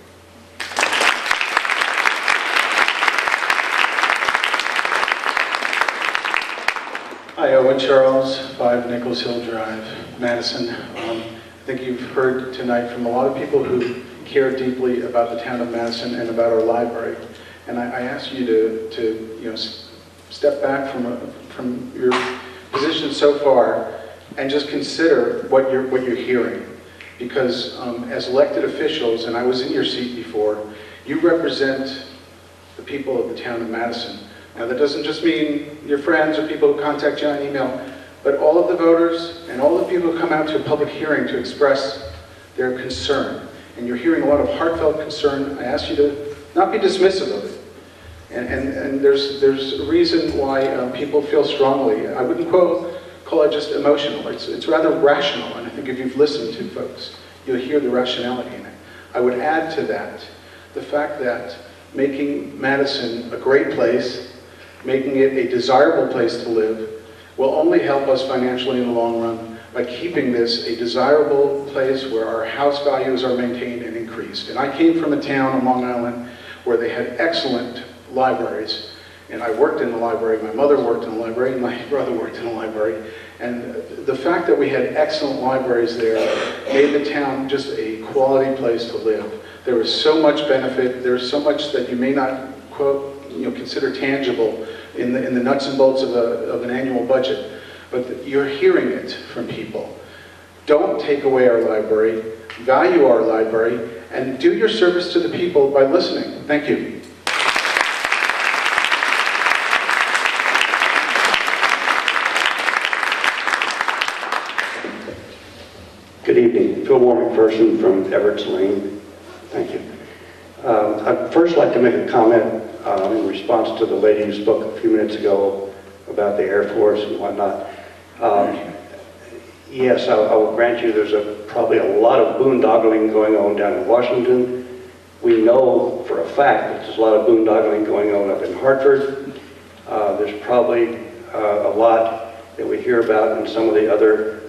Hi, Owen Charles, 5 Nichols Hill Drive, Madison. I think you've heard tonight from a lot of people who care deeply about the town of Madison and about our library. And I ask you to step back from your position so far and just consider what you're hearing. Because as elected officials, and I was in your seat before, you represent the people of the town of Madison. Now that doesn't just mean your friends or people who contact you on email, but all of the voters and all the people who come out to a public hearing to express their concern. And you're hearing a lot of heartfelt concern. I ask you to not be dismissive of it. And there's a reason why people feel strongly. I wouldn't call it just emotional. It's rather rational. And I think if you've listened to folks, you'll hear the rationality in it. I would add to that the fact that making Madison a great place, making it a desirable place to live, will only help us financially in the long run by keeping this a desirable place where our house values are maintained and increased. And I came from a town on Long Island where they had excellent libraries, and I worked in the library, my mother worked in the library, and my brother worked in the library. And the fact that we had excellent libraries there made the town just a quality place to live. There was so much benefit, there's so much that you may not consider tangible in the nuts and bolts of an annual budget, but you're hearing it from people. Don't take away our library, value our library, and do your service to the people by listening. Thank you. Good evening. Phil McPherson from Everett's Lane. Thank you. I'd first like to make a comment in response to the lady who spoke a few minutes ago about the Air Force and whatnot. Yes, I will grant you there's probably a lot of boondoggling going on down in Washington. We know for a fact that there's a lot of boondoggling going on up in Hartford. There's probably a lot that we hear about in some of the other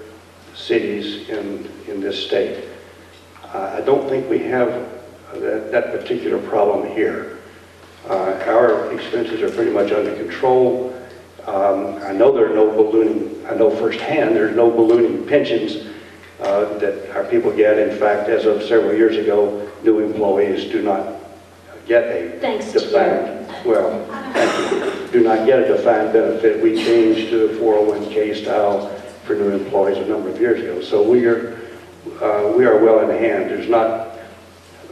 cities in this state. I don't think we have that particular problem here. Our expenses are pretty much under control. I know there are no ballooning, I know firsthand there's no ballooning pensions that our people get. In fact, as of several years ago, new employees do not get a defined, well, thank you, do not get a defined benefit. We changed to the 401k style for new employees a number of years ago. So we are well in hand. There's not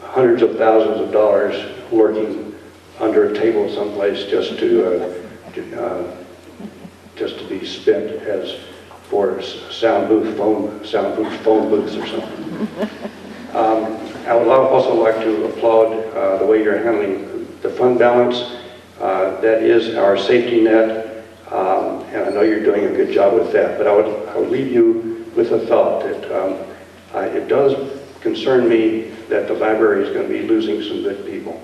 hundreds of thousands of dollars lurking under a table someplace just to be spent as for sound booth phone booths or something. I would also like to applaud the way you're handling the fund balance. That is our safety net, and I know you're doing a good job with that. But I would leave you with a thought that it does concern me that the library is going to be losing some good people,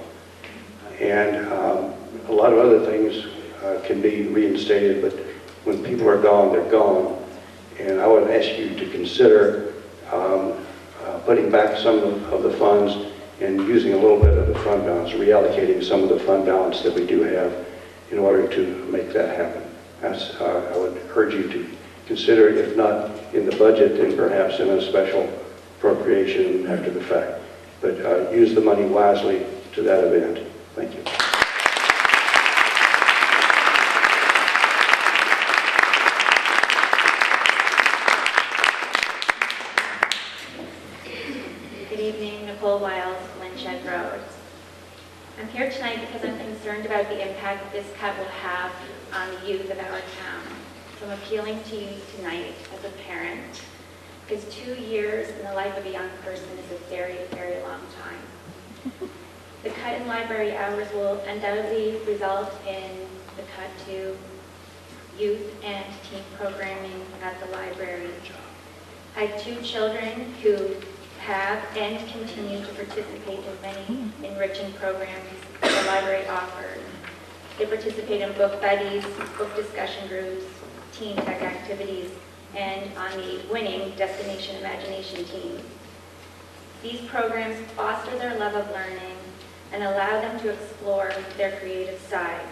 and a lot of other things can be reinstated. But when people are gone, they're gone. And I would ask you to consider putting back some of the funds and using a little bit of the fund balance, reallocating some of the fund balance that we do have in order to make that happen. I would urge you to consider, if not in the budget, then perhaps in a special appropriation after the fact. But use the money wisely to that event. Thank you. Wiles, Lynched Road. I'm here tonight because I'm concerned about the impact this cut will have on the youth of our town. So I'm appealing to you tonight as a parent, because 2 years in the life of a young person is a very, very long time. The cut in library hours will undoubtedly result in the cut to youth and teen programming at the library. I have 2 children who have and continue to participate in many enriching programs the library offers. They participate in book buddies, book discussion groups, teen tech activities, and on the winning Destination Imagination team. These programs foster their love of learning and allow them to explore their creative side.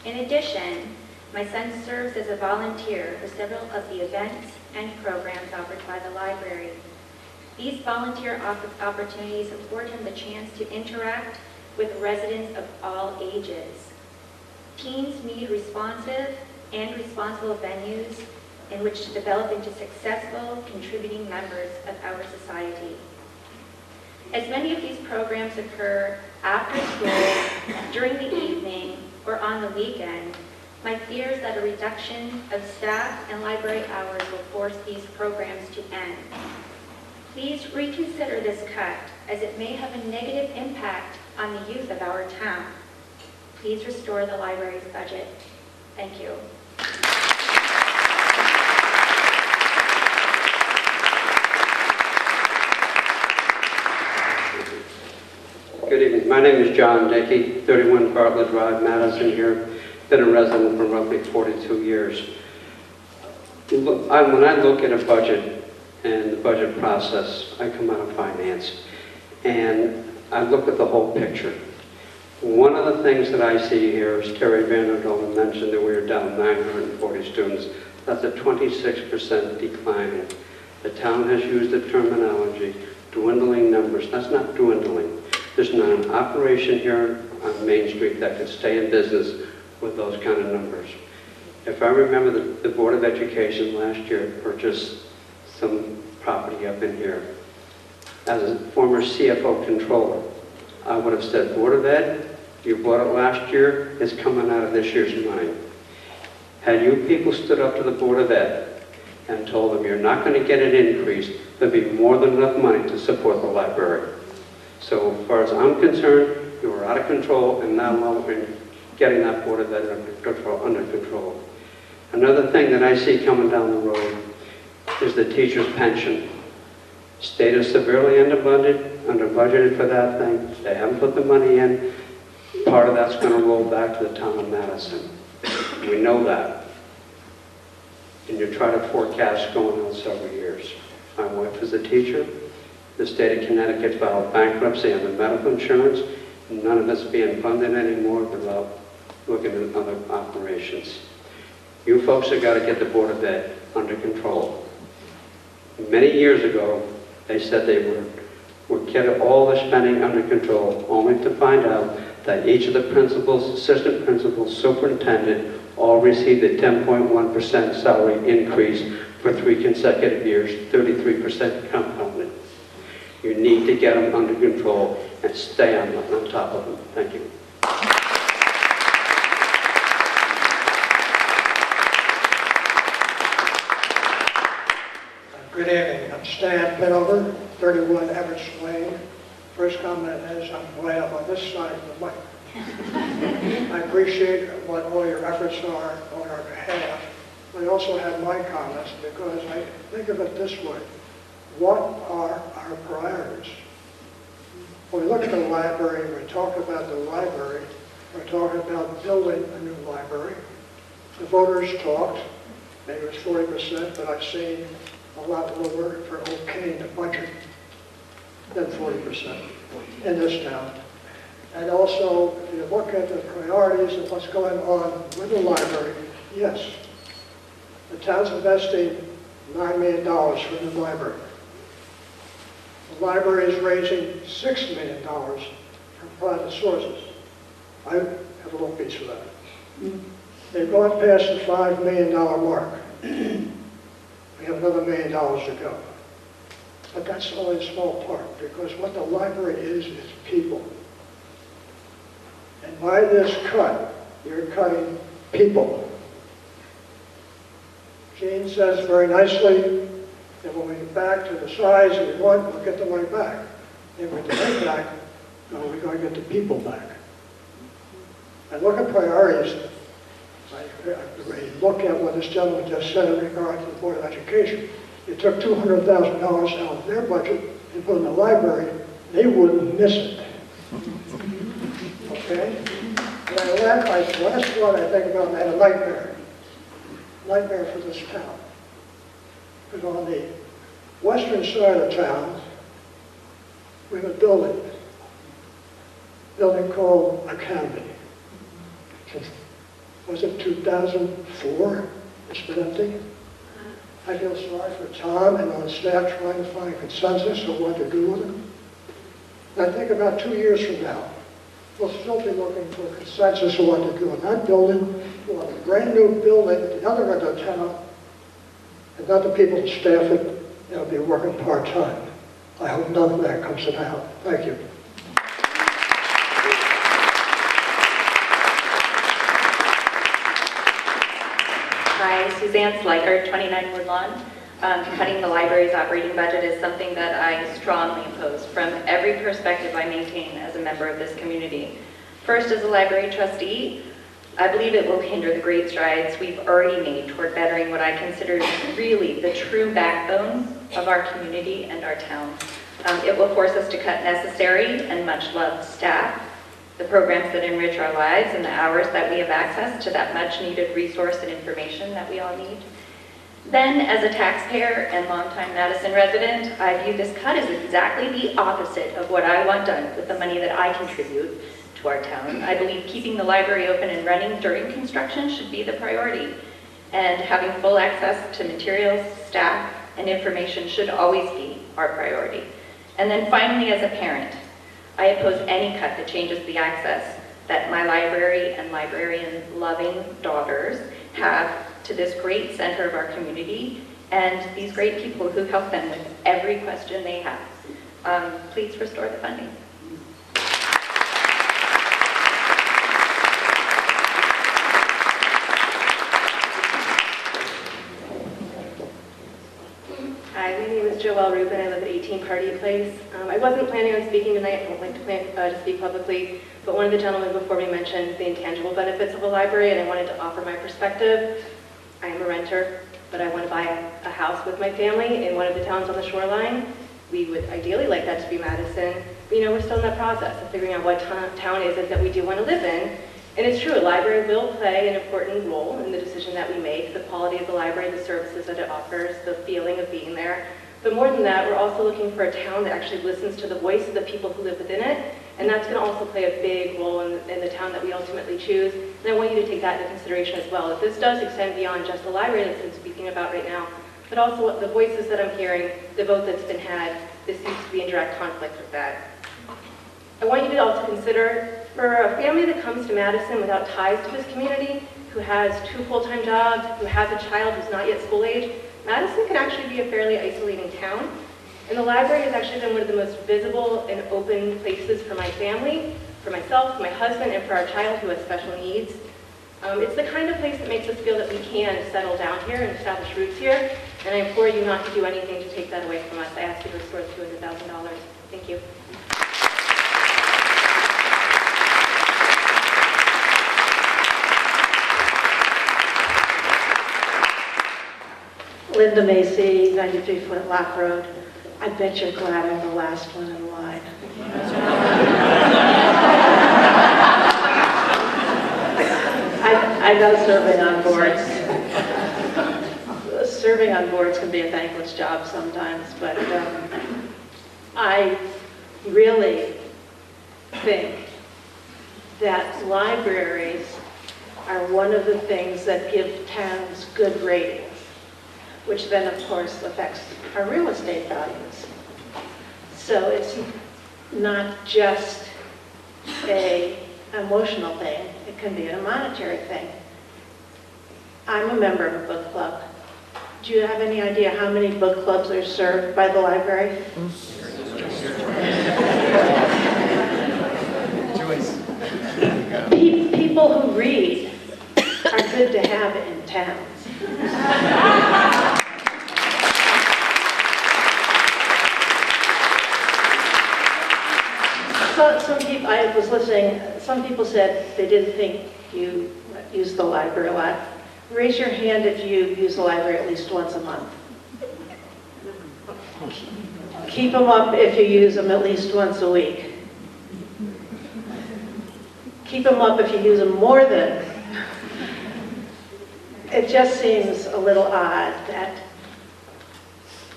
In addition, my son serves as a volunteer for several of the events and programs offered by the library. These volunteer opportunities afford him the chance to interact with residents of all ages. Teens need responsive and responsible venues in which to develop into successful, contributing members of our society. As many of these programs occur after school, during the evening, or on the weekend, my fear is that a reduction of staff and library hours will force these programs to end. Please reconsider this cut, as it may have a negative impact on the youth of our town. Please restore the library's budget. Thank you. Good evening. My name is John Dickey, 31 Bartlett Drive, Madison here. Been a resident for roughly 42 years. When I look at a budget and the budget process, I come out of finance, and I look at the whole picture. One of the things that I see here is Terry Vanderdolen mentioned that we are down 940 students. That's a 26% decline. The town has used the terminology, dwindling numbers. That's not dwindling. There's not an operation here on Main Street that could stay in business with those kind of numbers. If I remember, the Board of Education last year purchased some property up in here. As a former CFO controller, I would have said, Board of Ed, you bought it last year, it's coming out of this year's money. Had you people stood up to the Board of Ed and told them you're not going to get an increase, there'd be more than enough money to support the library. So as far as I'm concerned, you were out of control and not longer getting that Board of Ed under control. Another thing that I see coming down the road is the teacher's pension. State is severely under-budgeted for that thing. They haven't put the money in. Part of that's going to roll back to the town of Madison. We know that. And you try to forecast going on several years. My wife is a teacher. The state of Connecticut filed bankruptcy on the medical insurance, none of it's being funded anymore without looking at other operations. You folks have got to get the Board of Ed under control. Many years ago, they said they would get all the spending under control, only to find out that each of the principals, assistant principals, superintendent, all received a 10.1% salary increase for 3 consecutive years, 33% compounded. You need to get them under control and stay on top of them. Thank you. Good evening. I'm Stan Pinover, 31 Everett Lane. First comment is I'm glad I'm on this side of the mic. I appreciate what all your efforts are on our behalf. I also have my comments because I think of it this way. What are our priorities? When we look at the library, we talk about the library, we're talking about building a new library. The voters talked, maybe it was 40%, but I've seen a lot lower for okaying the budget than 40% in this town. And also, if you look at the priorities of what's going on with the library, yes, the town's investing $9 million for the library. The library is raising $6 million from private sources. I have a little piece of that. They've gone past the $5 million mark. We have another $1 million to go. But that's only a small part, because what the library is people. And by this cut, you're cutting people. Gene says very nicely that when we get back to the size that we want, we'll get the money back. And when we get the money back, no, we're going to get the people back. And look at priorities. I look at what this gentleman just said in regard to the Board of Education. You took $200,000 out of their budget and put it in the library, they wouldn't miss it. Okay? And last one I think about, I had a nightmare. Nightmare for this town. Because on the western side of town, we have a building called Academy. Was it 2004? It's been empty. I feel sorry for Tom and on staff trying to find consensus of what to do with it. And I think about 2 years from now, we'll still be looking for consensus of what to do with that building. We'll have a brand new building at the other end of town, and not the people who staff it, they'll be working part-time. I hope none of that comes about. Thank you. Hi, Suzanne Sliker, 29 Woodlawn. Cutting the library's operating budget is something that I strongly oppose from every perspective I maintain as a member of this community. First, as a library trustee, I believe it will hinder the great strides we've already made toward bettering what I consider really the true backbone of our community and our town. It will force us to cut necessary and much-loved staff, the programs that enrich our lives, and the hours that we have access to that much-needed resource and information that we all need. Then, as a taxpayer and longtime Madison resident, I view this cut as exactly the opposite of what I want done with the money that I contribute to our town. I believe keeping the library open and running during construction should be the priority, and having full access to materials, staff, and information should always be our priority. And then finally, as a parent, I oppose any cut that changes the access that my library and librarian-loving daughters have to this great center of our community and these great people who help them with every question they have. Please restore the funding. Hi, my name is Joelle Rubin. I live at 18 Party Place. I wasn't planning on speaking tonight. I don't like to speak publicly, but one of the gentlemen before me mentioned the intangible benefits of a library, and I wanted to offer my perspective. I am a renter, but I want to buy a house with my family in one of the towns on the shoreline. We would ideally like that to be Madison, but we're still in that process of figuring out what town is it that we do want to live in. And it's true, a library will play an important role in the decision that we make, the quality of the library, the services that it offers, the feeling of being there. But more than that, we're also looking for a town that actually listens to the voice of the people who live within it, and that's going to also play a big role in the town that we ultimately choose. And I want you to take that into consideration as well. That this does extend beyond just the library that's been speaking about right now, but also the voices that I'm hearing, the vote that's been had. This seems to be in direct conflict with that. I want you to also consider, for a family that comes to Madison without ties to this community, who has 2 full-time jobs, who has a child who's not yet school age, Madison can actually be a fairly isolating town. And the library has actually been one of the most visible and open places for my family, for myself, my husband, and for our child who has special needs. It's the kind of place that makes us feel that we can settle down here and establish roots here. And I implore you not to do anything to take that away from us. I ask you to restore the $200,000. Thank you. Linda Macy, 93 Flintlock Road. I bet you're glad I'm the last one in line. I know serving on boards. Serving on boards can be a thankless job sometimes, but I really think that libraries are one of the things that give towns good ratings, which then, of course, affects our real estate values. So it's not just an emotional thing, it can be a monetary thing. I'm a member of a book club. Do you have any idea how many book clubs are served by the library? People who read are good to have in towns. So, some people, I was listening, some people said they didn't think you use the library a lot. Raise your hand if you use the library at least once a month. Keep them up if you use them at least once a week. Keep them up if you use them more than. It just seems a little odd that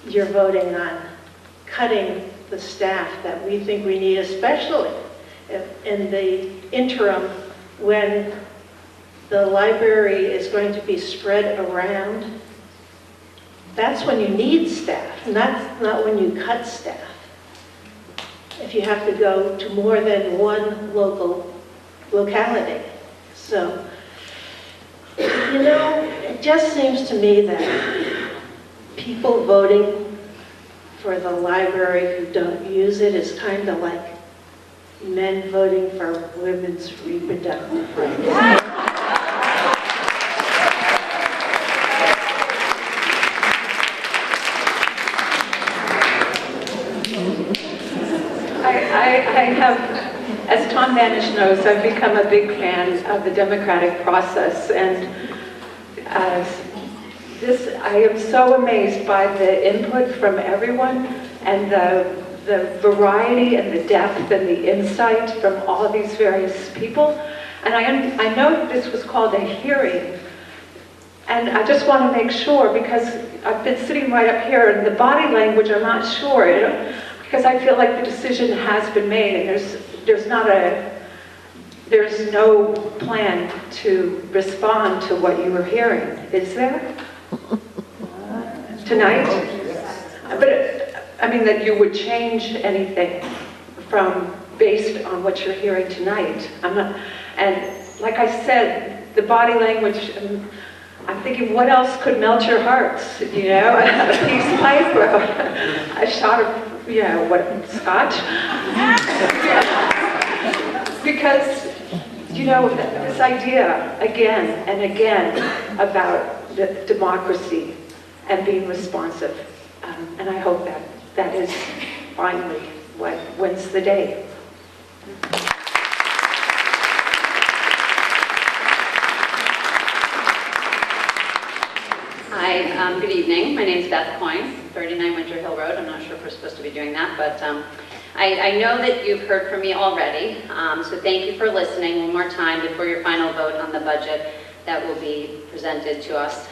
you're voting on cutting the staff that we think we need, especially in the interim when the library is going to be spread around. That's when you need staff, not when you cut staff. If you have to go to more than one locality. So, you know, it just seems to me that people voting for the library who don't use it is kind of like men voting for women's reproductive rights. I have, as Tom Manish knows, I've become a big fan of the democratic process, and I am so amazed by the input from everyone and the variety and the depth and the insight from all of these various people. And I know this was called a hearing, and I just want to make sure, because I've been sitting right up here and the body language, I'm not sure, you know, because I feel like the decision has been made and there's no plan to respond to what you were hearing. Is there? Tonight? But, I mean, that you would change anything based on what you're hearing tonight. And like I said, the body language, I'm thinking, what else could melt your hearts? You know, a peace pipe, a shot of, you know, scotch? Because, you know, this idea again and again about the democracy and being responsive. And I hope that is finally what wins the day. Hi, good evening. My name is Beth Coyne, 39 Winter Hill Road. I'm not sure if we're supposed to be doing that, but I know that you've heard from me already, so thank you for listening one more time before your final vote on the budget that will be presented to us.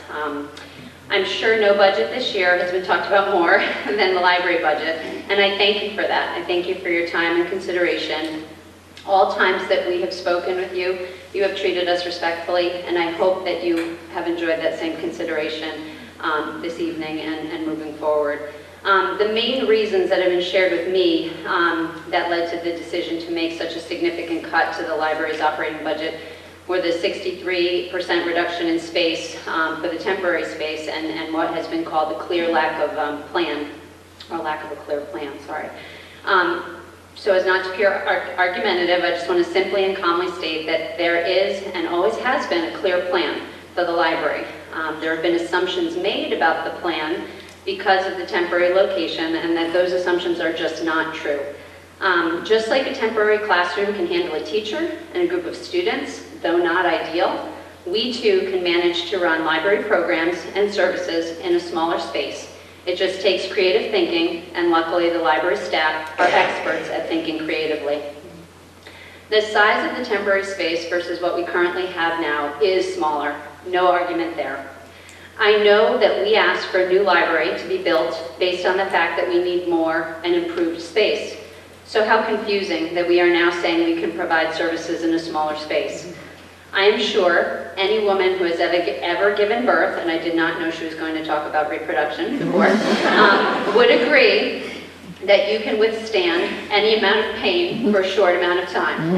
I'm sure no budget this year has been talked about more than the library budget, and I thank you for that. I thank you for your time and consideration. All times that we have spoken with you, you have treated us respectfully, and I hope that you have enjoyed that same consideration this evening and moving forward. The main reasons that have been shared with me that led to the decision to make such a significant cut to the library's operating budget were the 63% reduction in space for the temporary space and what has been called the clear lack of plan, or lack of a clear plan, sorry. So as not to appear argumentative, I just want to simply and calmly state that there is and always has been a clear plan for the library. There have been assumptions made about the plan because of the temporary location, and that those assumptions are just not true. Just like a temporary classroom can handle a teacher and a group of students, though not ideal, we too can manage to run library programs and services in a smaller space. It just takes creative thinking, and luckily the library staff are experts at thinking creatively. The size of the temporary space versus what we currently have now is smaller, no argument there. I know that we asked for a new library to be built based on the fact that we need more and improved space. So how confusing that we are now saying we can provide services in a smaller space. I am sure any woman who has ever given birth, and I did not know she was going to talk about reproduction before, would agree that you can withstand any amount of pain for a short amount of time.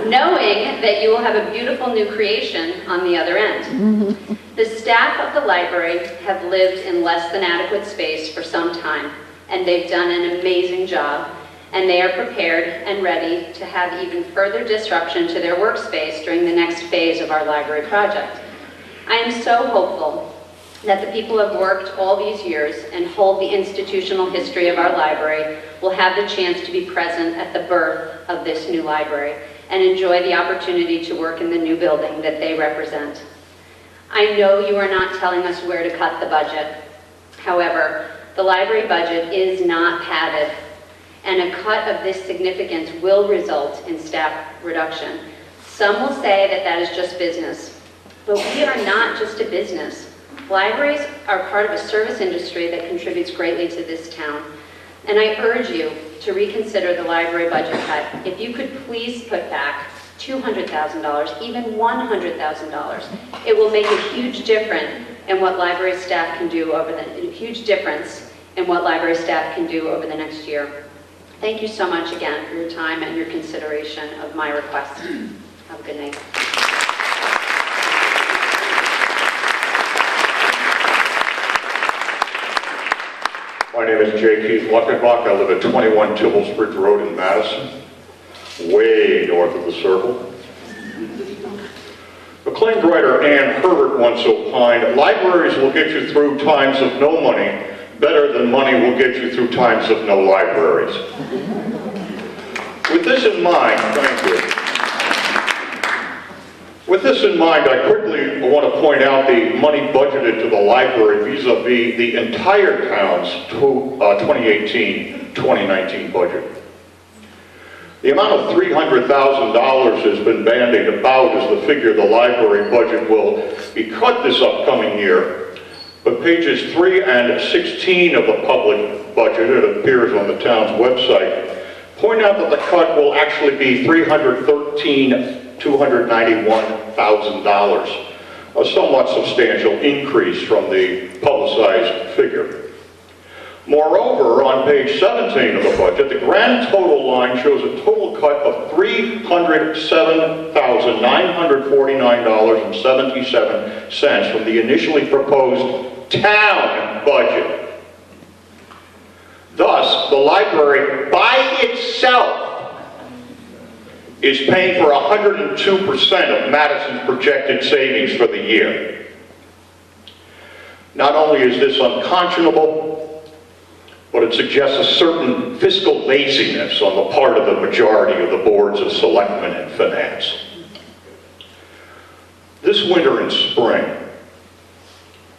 Knowing that you will have a beautiful new creation on the other end. The staff of the library have lived in less than adequate space for some time, and they've done an amazing job, and they are prepared and ready to have even further disruption to their workspace during the next phase of our library project. I am so hopeful that the people who have worked all these years and hold the institutional history of our library will have the chance to be present at the birth of this new library and enjoy the opportunity to work in the new building that they represent. I know you are not telling us where to cut the budget. However, the library budget is not padded, and a cut of this significance will result in staff reduction. Some will say that that is just business, but we are not just a business. Libraries are part of a service industry that contributes greatly to this town, and I urge you to reconsider the library budget cut. If you could please put back $200,000, even $100,000, it will make a huge difference in what library staff can do over the next year. Thank you so much again for your time and your consideration of my request. Have a good night. My name is J. Keith Luckenbach. I live at 21 Tibblesbridge Road in Madison, way north of the circle. Acclaimed writer Ann Herbert once opined, libraries will get you through times of no money better than money will get you through times of no libraries. With this in mind, thank you. With this in mind, I quickly want to point out the money budgeted to the library vis-a-vis the entire town's 2018-2019 budget. The amount of $300,000 has been bandied about as the figure the library budget will be cut this upcoming year, but pages 3 and 16 of the public budget, it appears on the town's website, point out that the cut will actually be $313,291,000, a somewhat substantial increase from the publicized figure. Moreover, on page 17 of the budget, the grand total line shows a total cut of $307,949.77 from the initially proposed town budget. Thus, the library by itself is paying for 102% of Madison's projected savings for the year. Not only is this unconscionable, but it suggests a certain fiscal laziness on the part of the majority of the boards of selectmen and finance. This winter and spring,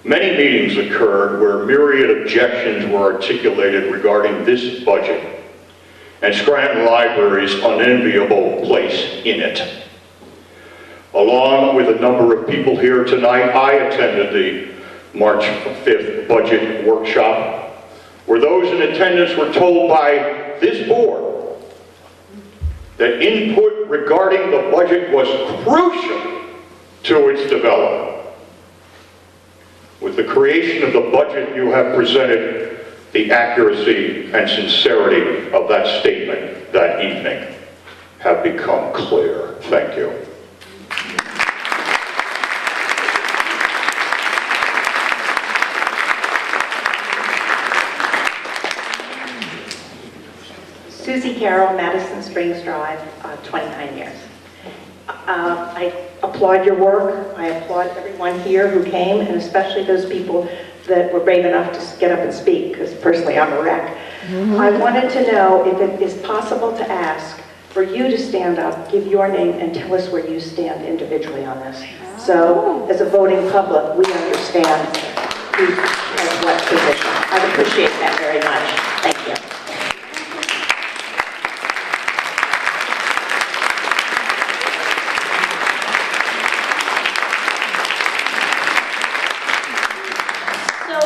many meetings occurred where myriad objections were articulated regarding this budget and Scranton Library's unenviable place in it. Along with a number of people here tonight, I attended the March 5th budget workshop, where those in attendance were told by this board that input regarding the budget was crucial to its development. With the creation of the budget you have presented, the accuracy and sincerity of that statement that evening have become clear. Thank you. Susie Carroll, Madison Springs Drive, 29 years. I applaud your work. I applaud everyone here who came, and especially those people that were brave enough to get up and speak, because personally I'm a wreck. I wanted to know if it is possible to ask for you to stand up, give your name, and tell us where you stand individually on this. So, as a voting public, we understand who has what position. I'd appreciate that very much. Thank you.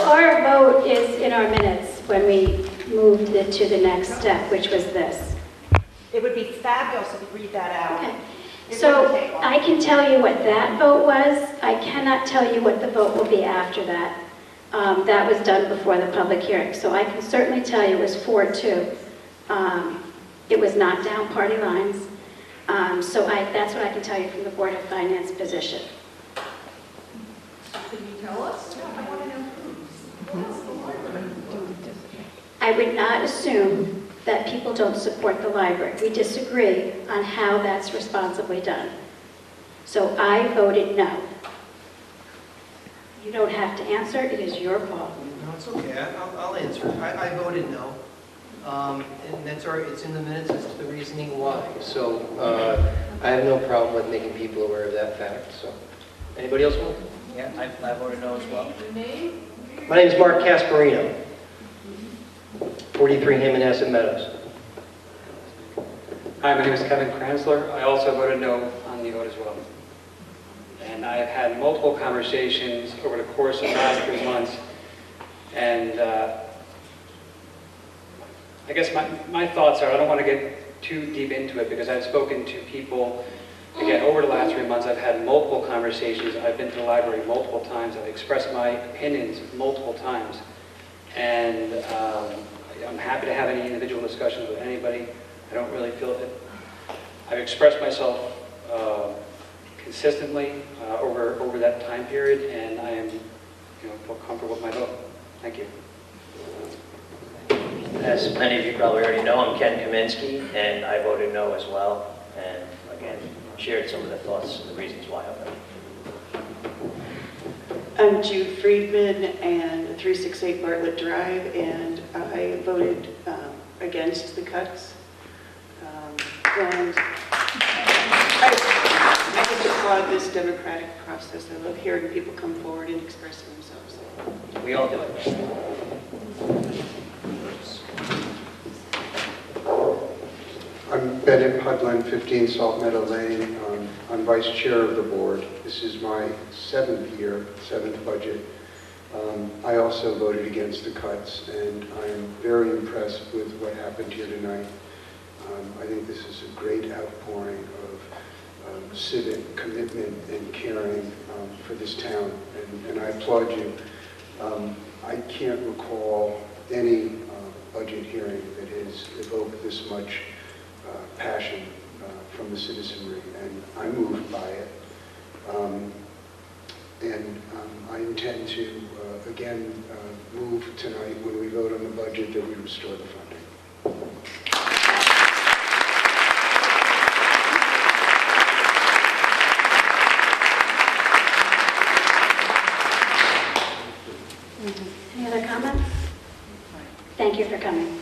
Our vote is in our minutes when we moved it to the next step, which was this. It would be fabulous if you read that out. Okay. So I can tell you what that vote was. I cannot tell you what the vote will be after that. That was done before the public hearing. So I can certainly tell you it was 4-2. It was not down party lines. So that's what I can tell you from the Board of Finance position. Can you tell us? I want to know I would not assume that people don't support the library. We disagree on how that's responsibly done. So I voted no. You don't have to answer, it is your call. No, it's okay, I'll answer. I voted no. And that's all right, it's in the minutes as to the reasoning why. So I have no problem with making people aware of that fact, so. Anybody else want? Yeah, I voted no as well. My name is Mark Casparino, 43 Hammonasset Meadows. Hi, my name is Kevin Kranzler. I also voted no on the vote as well. And I have had multiple conversations over the course of the last 3 months, and I guess my thoughts are, I don't want to get too deep into it because I've spoken to people, again, over the last 3 months. I've had multiple conversations. I've been to the library multiple times. I've expressed my opinions multiple times. And I'm happy to have any individual discussions with anybody. I don't really feel that I've expressed myself consistently over that time period, and I am, feel comfortable with my vote. Thank you. As many of you probably already know, I'm Ken Kaminsky, and I voted no as well. And again, shared some of the thoughts and the reasons why I voted. I'm Jude Friedman, and 368 Bartlett Drive, and I voted against the cuts. And I just applaud this democratic process. I love hearing people come forward and express themselves. We all do it. I'm Bennett Hudlin, 15 Salt Meadow Lane. I'm vice chair of the board. This is my 7th year, 7th budget. I also voted against the cuts, and I am very impressed with what happened here tonight. I think this is a great outpouring of civic commitment and caring for this town, and I applaud you. I can't recall any budget hearing that has evoked this much passion from the citizenry, and I'm moved by it. I intend to, again, move tonight when we vote on the budget that we restore the funding. Any other comments? Thank you for coming.